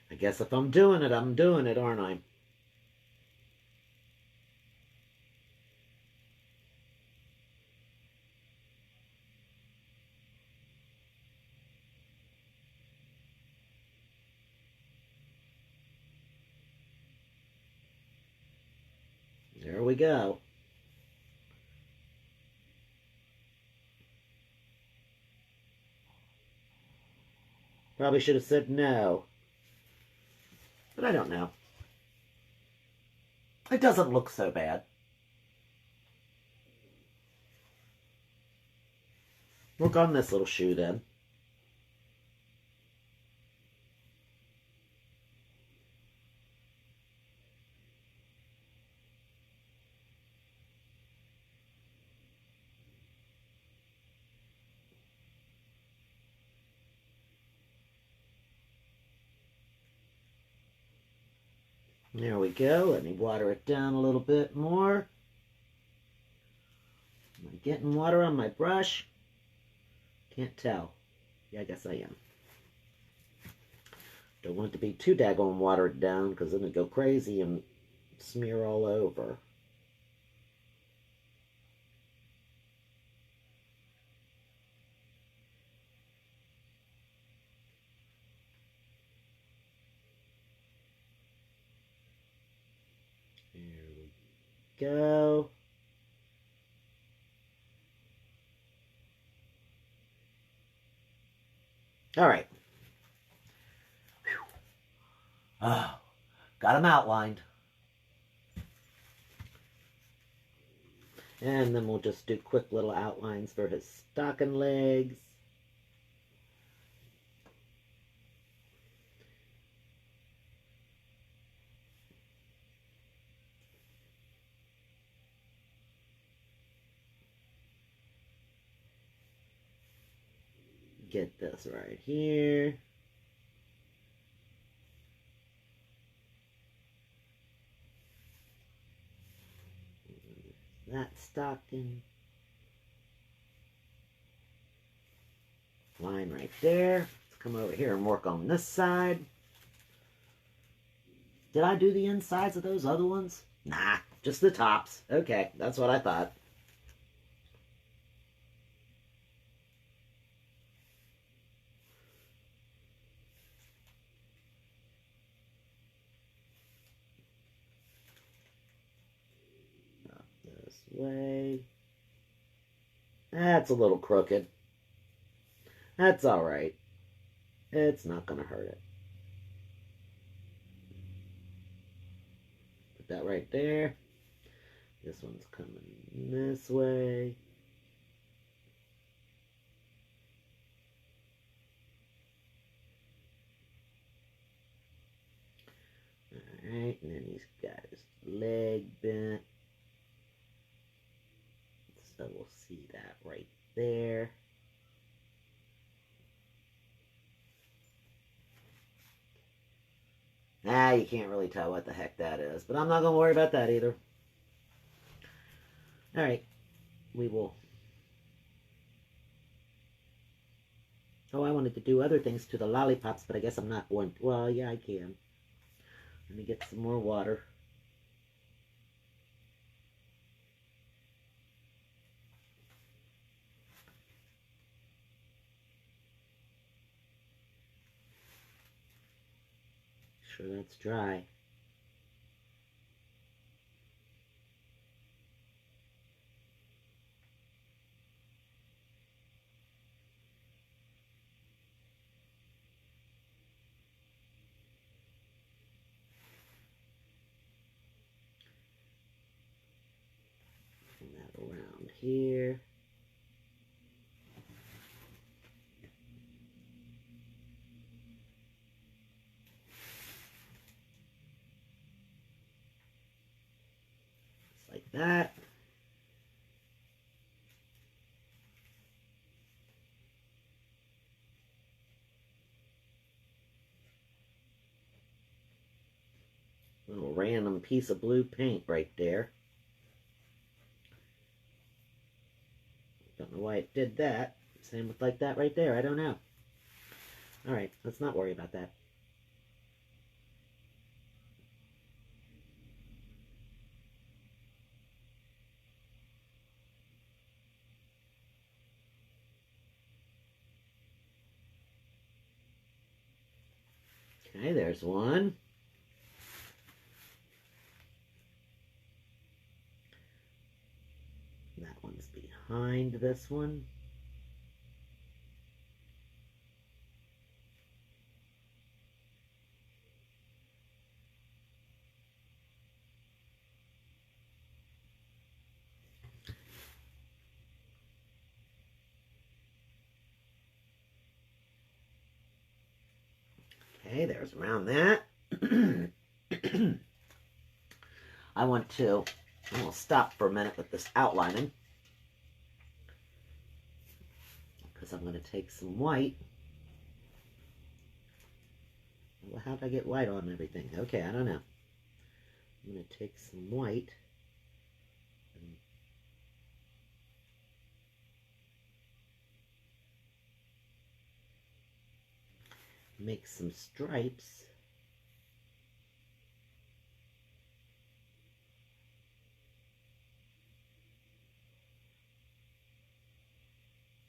I guess if I'm doing it, aren't I? There we go. Probably should have said no. But I don't know. It doesn't look so bad. Look on this little shoe then. There we go. Let me water it down a little bit more. Am I getting water on my brush? Can't tell. Yeah, I guess I am. Don't want it to be too daggone watered down because then it'll go crazy and smear all over. Go. All right. Oh, got them outlined. And then we'll just do quick little outlines for his stocking legs. Get this right here. That stocking. Line right there. Let's come over here and work on this side. Did I do the insides of those other ones? Nah, just the tops. Okay, that's what I thought. This way. That's a little crooked. That's all right. It's not going to hurt it. Put that right there. This one's coming this way. Alright, and then he's got his leg bent. So we'll see that right there. Ah, you can't really tell what the heck that is, but I'm not going to worry about that either. Alright, we will. Oh, I wanted to do other things to the lollipops, but I guess I'm not going to. Well, yeah, I can. Let me get some more water. Sure that's dry. around here. Just like that. Little random piece of blue paint right there. Don't know why it did that. Same with like that right there. I don't know. Alright, let's not worry about that. Okay, there's one. That one's behind this one. Okay, there's around that. I'll stop for a minute with this outlining, because I'm going to take some white. Well, how did I get white on everything? Okay, I don't know. I'm going to take some white and make some stripes.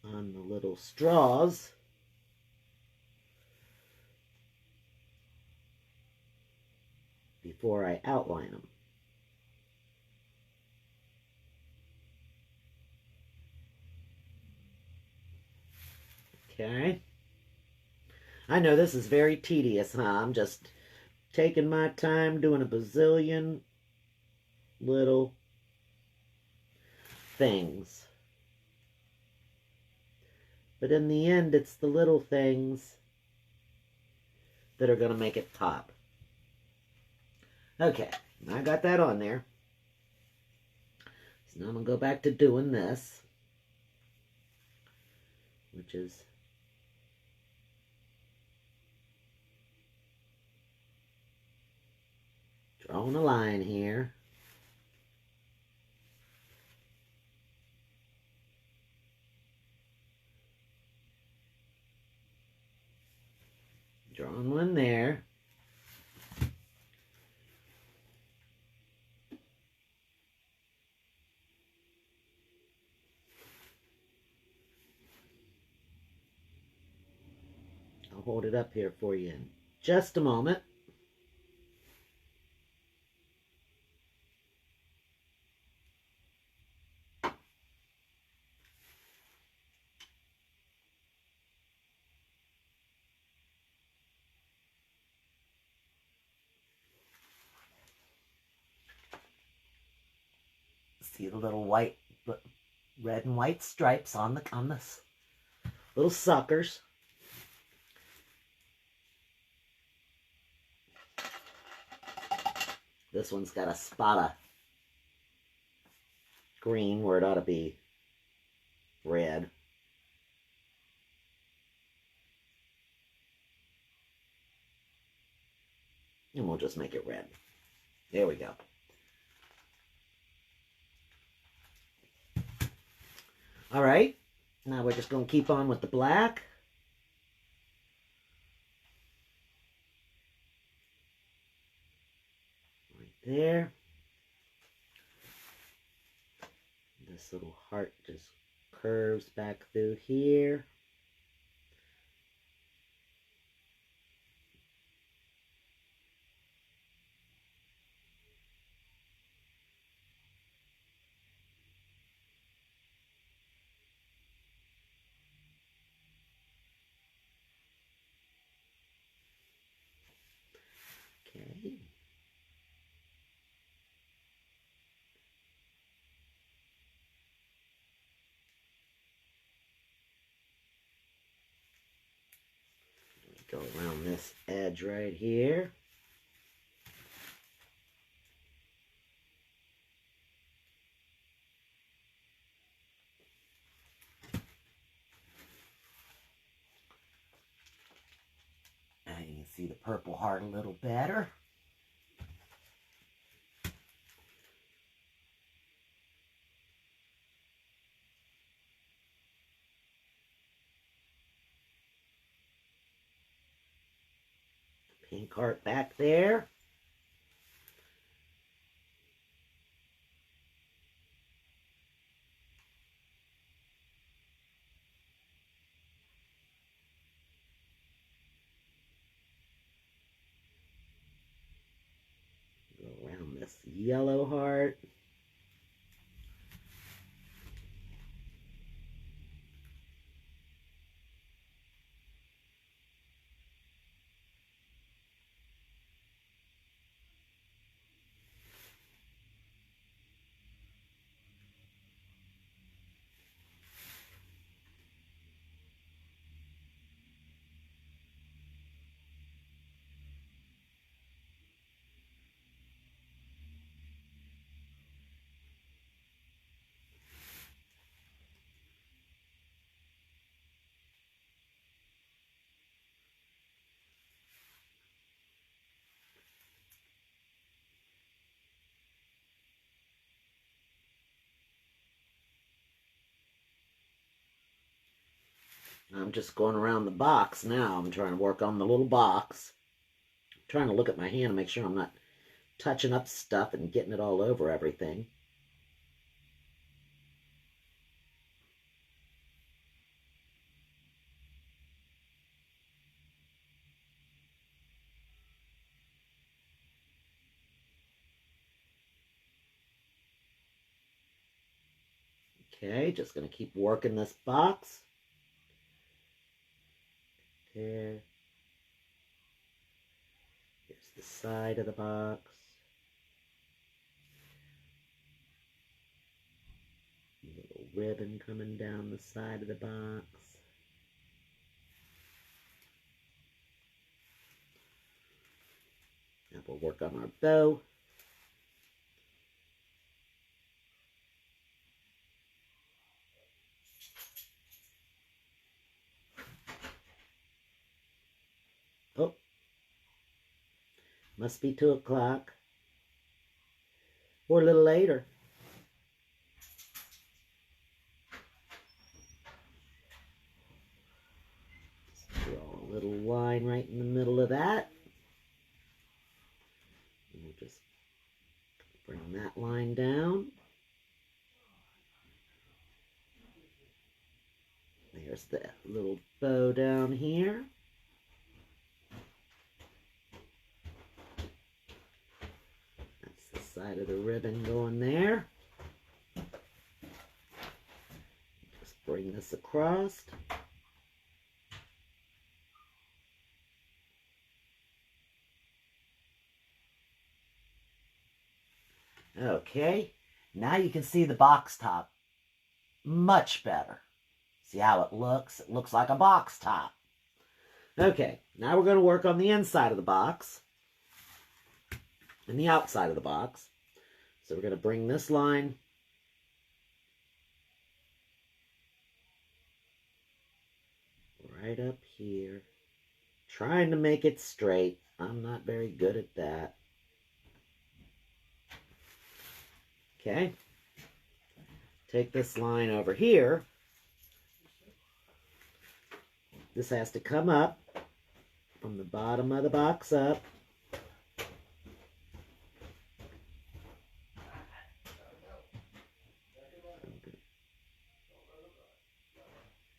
On the little straws. Before I outline them. Okay. I know this is very tedious, huh? I'm just taking my time doing a bazillion little things. But in the end, it's the little things that are going to make it pop. Okay, I got that on there. So now I'm going to go back to doing this, which is drawing a line here. Drawing one there. I'll hold it up here for you in just a moment. See the little white, red and white stripes on the little suckers. This one's got a spot of green where it ought to be red. And we'll just make it red. There we go. All right, now we're just going to keep on with the black. Right there. This little heart just curves back through here. Okay. Go around this edge right here. Now you can see the purple heart a little better. Pink heart back there. Go around this yellow heart. I'm just going around the box now. I'm trying to work on the little box. I'm trying to look at my hand and make sure I'm not touching up stuff and getting it all over everything. Okay, just going to keep working this box. There. Here's the side of the box. Little ribbon coming down the side of the box. Now we'll work on our bow. Oh, must be 2 o'clock. Or a little later. Draw a little line right in the middle of that. And we'll just bring that line down. There's the little bow down here. That's the side of the ribbon going there. Just bring this across. Okay, now you can see the box top much better. See how it looks? It looks like a box top. Okay, now we're going to work on the inside of the box and the outside of the box. So we're going to bring this line right up here, trying to make it straight. I'm not very good at that. Okay, take this line over here. This has to come up from the bottom of the box up.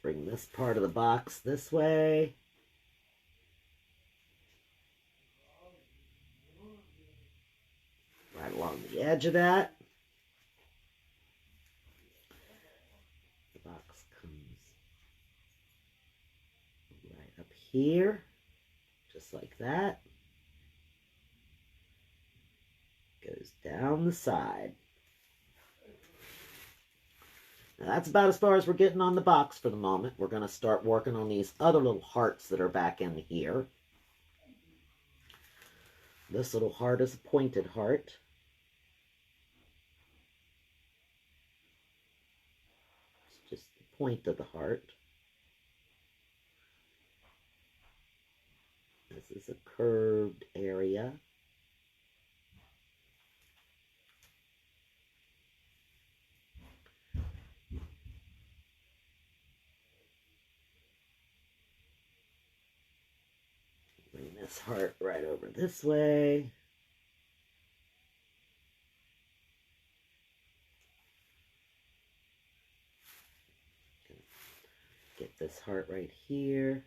Bring this part of the box this way. Right along the edge of that. The box comes right up here, just like that. Goes down the side. Now that's about as far as we're getting on the box for the moment. We're going to start working on these other little hearts that are back in here. This little heart is a pointed heart. It's just the point of the heart. This is a curved area. Bring this heart right over this way. Get this heart right here.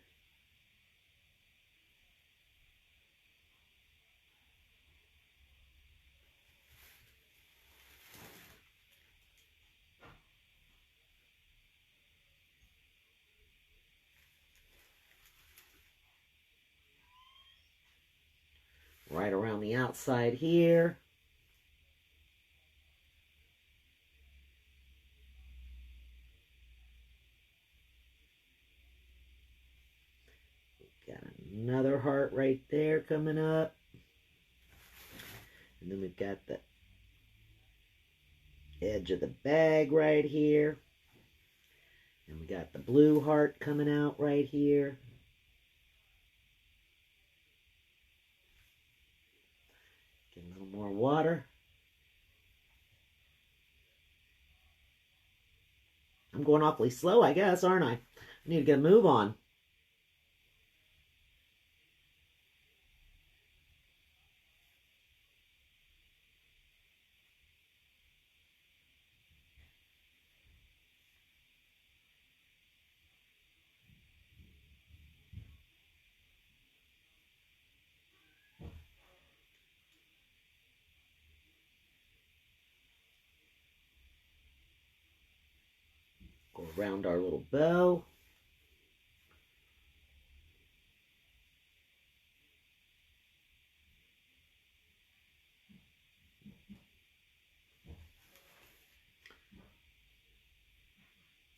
Right around the outside here. Got another heart right there coming up. And then we've got the edge of the bag right here. And we got the blue heart coming out right here. Get a little more water. I'm going awfully slow, I guess, aren't I? I need to get a move on. Go around our little bow.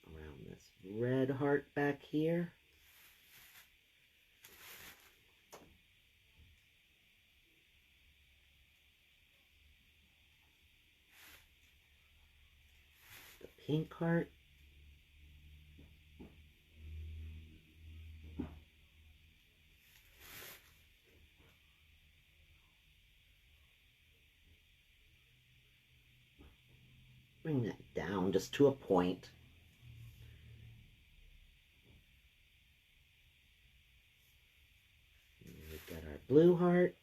Around this red heart back here. The pink heart. Bring that down just to a point. And we've got our blue heart.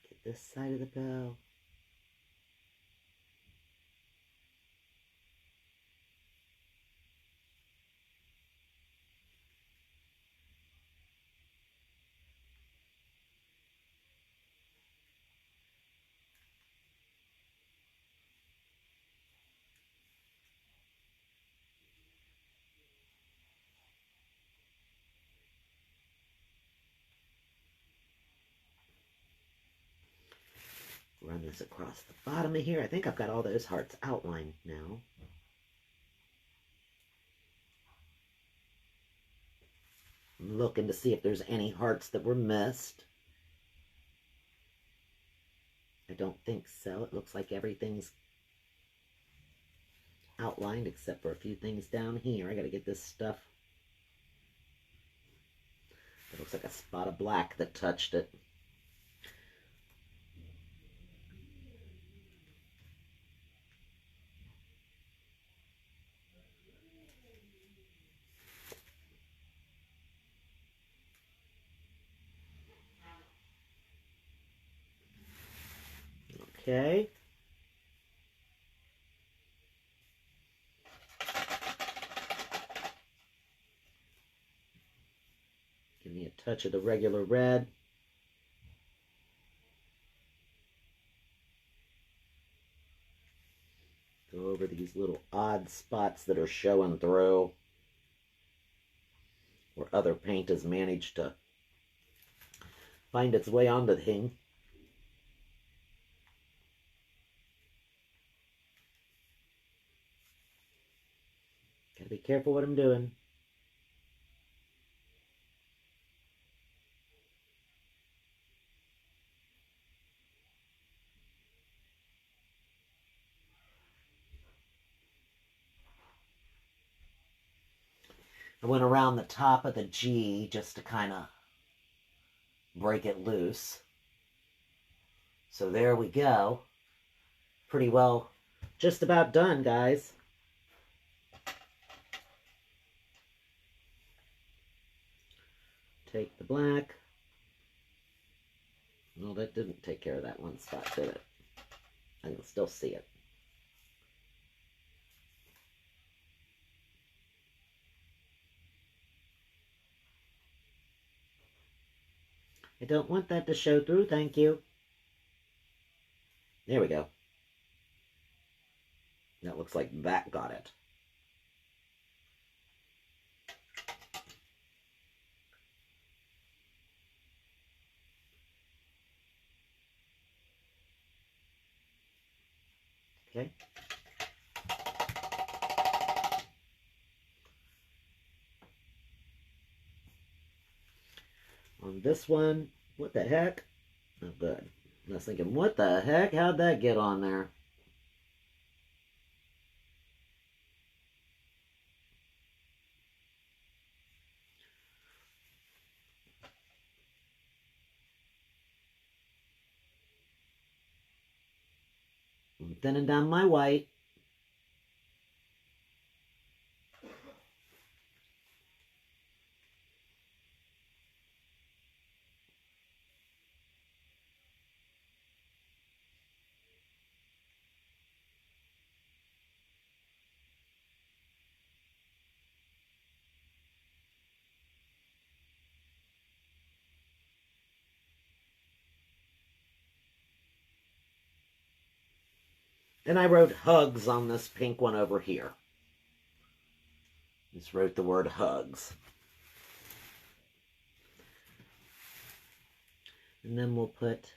Get this side of the bow. Run this across the bottom of here. I think I've got all those hearts outlined now. I'm looking to see if there's any hearts that were missed. I don't think so. It looks like everything's outlined except for a few things down here. I gotta get this stuff. It looks like a spot of black that touched it. Okay. Give me a touch of the regular red. Go over these little odd spots that are showing through. or other paint has managed to find its way onto the thing. Gotta be careful what I'm doing. I went around the top of the G just to kind of break it loose. So there we go. Pretty well just about done, guys. Take the black. Well, that didn't take care of that one spot, did it? I can still see it. I don't want that to show through, thank you. There we go. That looks like that got it. Okay. On this one, what the heck? Oh, good. I was thinking, what the heck? How'd that get on there? I'm thinning down my white. And I wrote hugs on this pink one over here. Just wrote the word hugs. And then we'll put,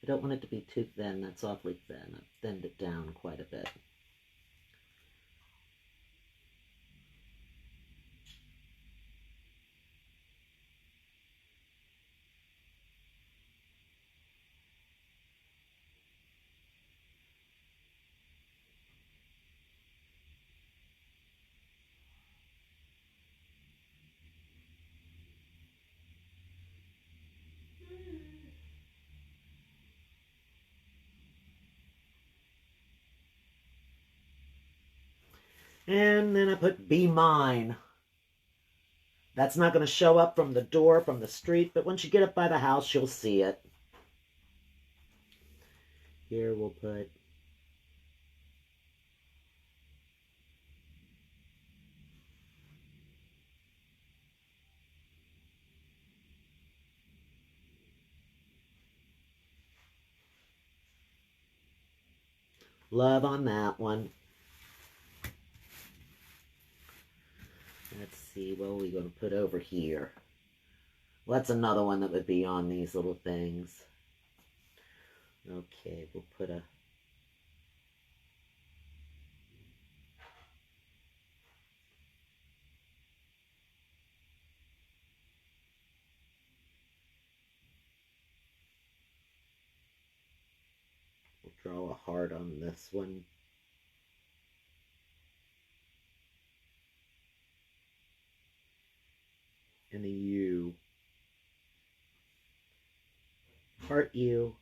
I don't want it to be too thin, that's awfully thin. I've thinned it down quite a bit. And then I put be mine. That's not going to show up from the door, from the street, but once you get up by the house, you'll see it. Here we'll put love on that one. Let's see, what are we going to put over here? Well, that's another one that would be on these little things. Okay, we'll put a we'll draw a heart on this one. And a U. Heart U.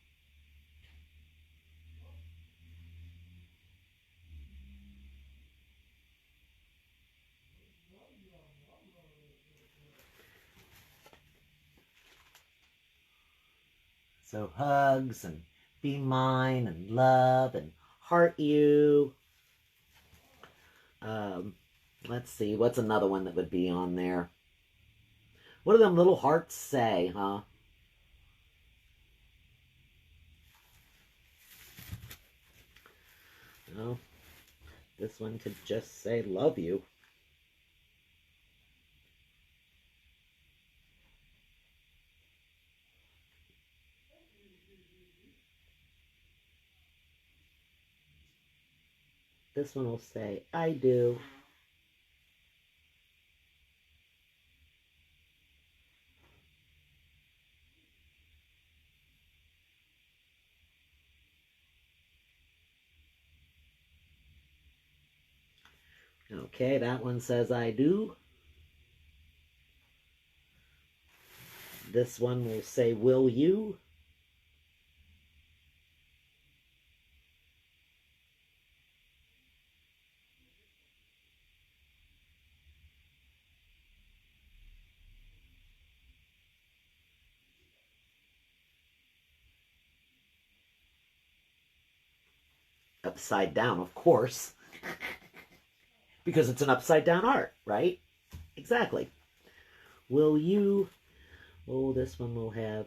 So hugs and be mine and love and heart you. Let's see, what's another one that would be on there? What do them little hearts say, huh? Oh, this one could just say love you. This one will say, I do. Okay, that one says, I do. This one will say, will you? Upside down, of course, because it's an upside down art, right? Exactly. Will you? Oh, this one will have,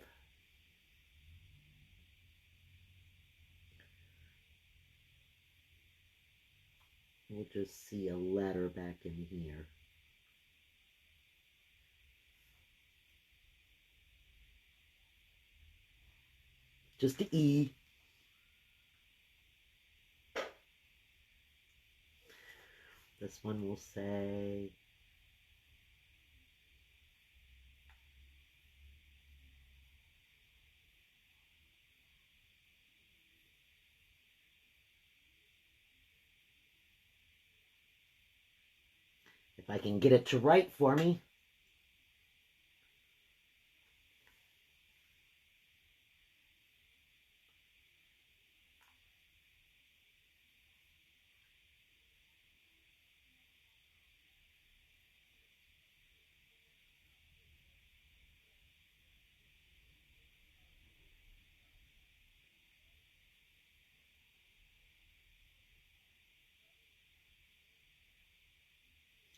we'll just see a letter back in here. Just the E. This one will say, if I can get it to write for me.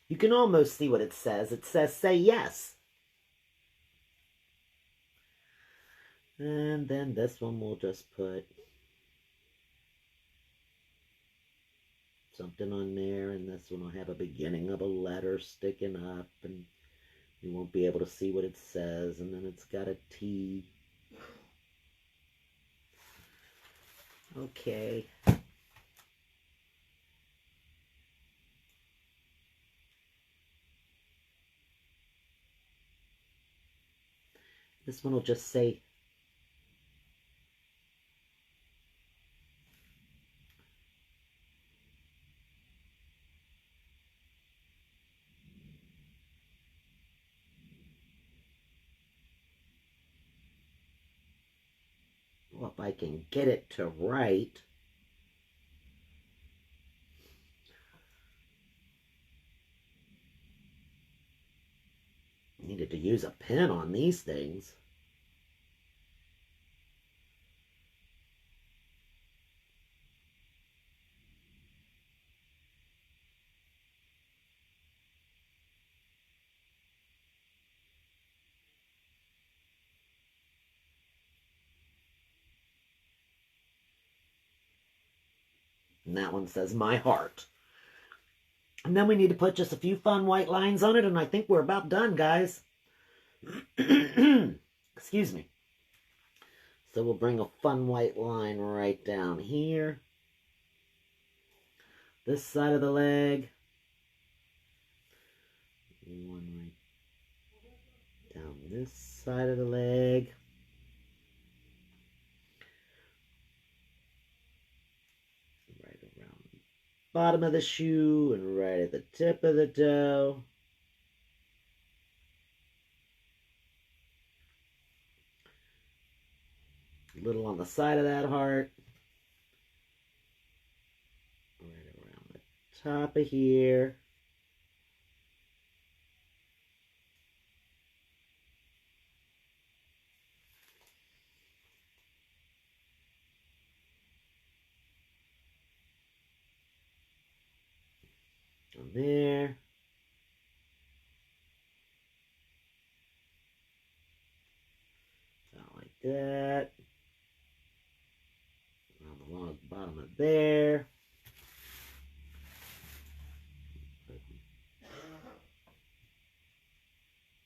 You can almost see what it says. It says, say yes. And then this one we'll just put something on there, and this one will have a beginning of a letter sticking up, and you won't be able to see what it says, and then it's got a T. Okay. This one will just say, well, if I can get it to write. Needed to use a pen on these things. And that one says, my heart. And then we need to put just a few fun white lines on it, and I think we're about done, guys. Excuse me. So we'll bring a fun white line right down here. This side of the leg. One right down this side of the leg. Right around the bottom of the shoe and right at the tip of the toe. A little on the side of that heart. Right around the top of here. On there. Not like that. On the long bottom of there.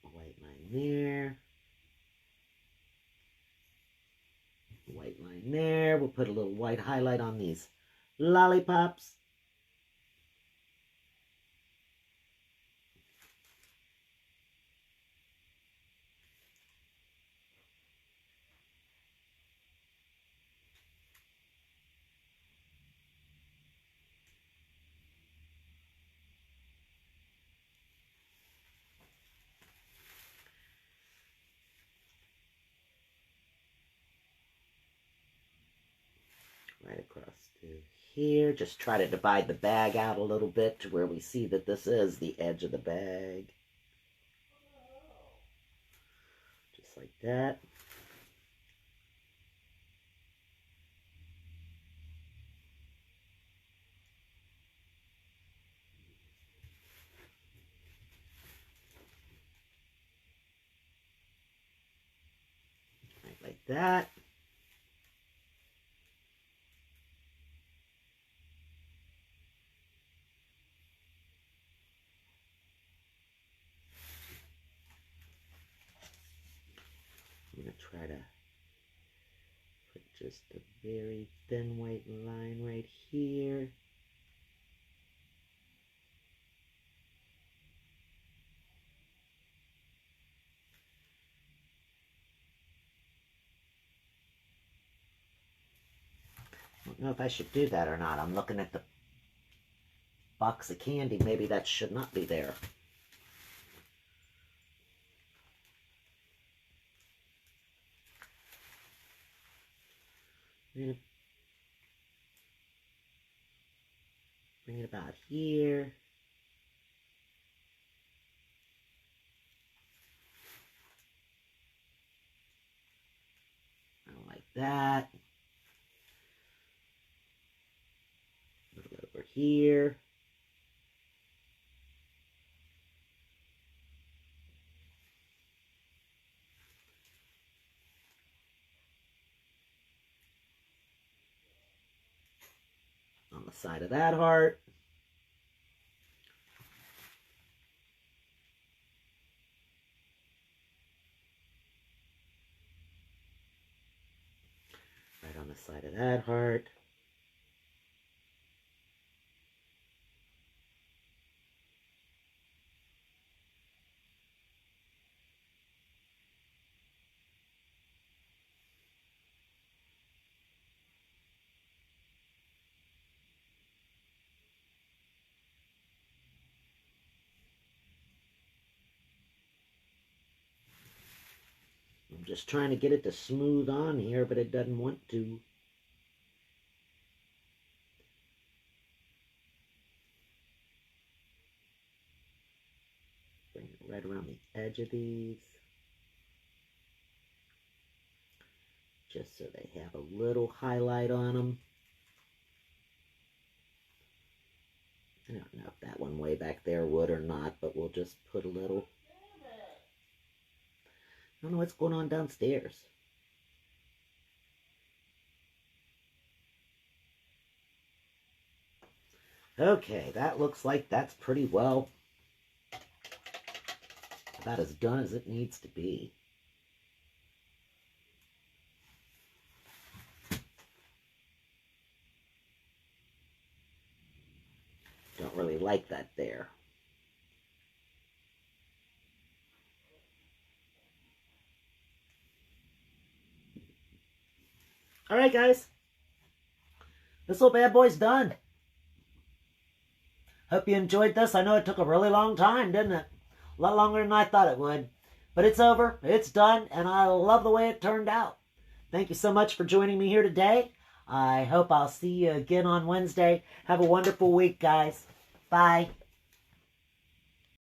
White line there. White line there. We'll put a little white highlight on these lollipops. right across to here. Just try to divide the bag out a little bit to where we see that this is the edge of the bag. Just like that. Right like that. I'm going to try to put just a very thin white line right here. I don't know if I should do that or not. I'm looking at the box of candy. Maybe that should not be there. I'm going to bring it about here. Like that. A little over here. On the side of that heart. Right on the side of that heart. I'm just trying to get it to smooth on here, but it doesn't want to. Bring it right around the edge of these. Just so they have a little highlight on them. I don't know if that one way back there would or not, but we'll just put a little. I don't know what's going on downstairs. Okay, that looks like that's pretty well about as done as it needs to be. Don't really like that there. Alright guys, this little bad boy's done. Hope you enjoyed this. I know it took a really long time, didn't it? A lot longer than I thought it would. But it's over, it's done, and I love the way it turned out. Thank you so much for joining me here today. I hope I'll see you again on Wednesday. Have a wonderful week, guys. Bye.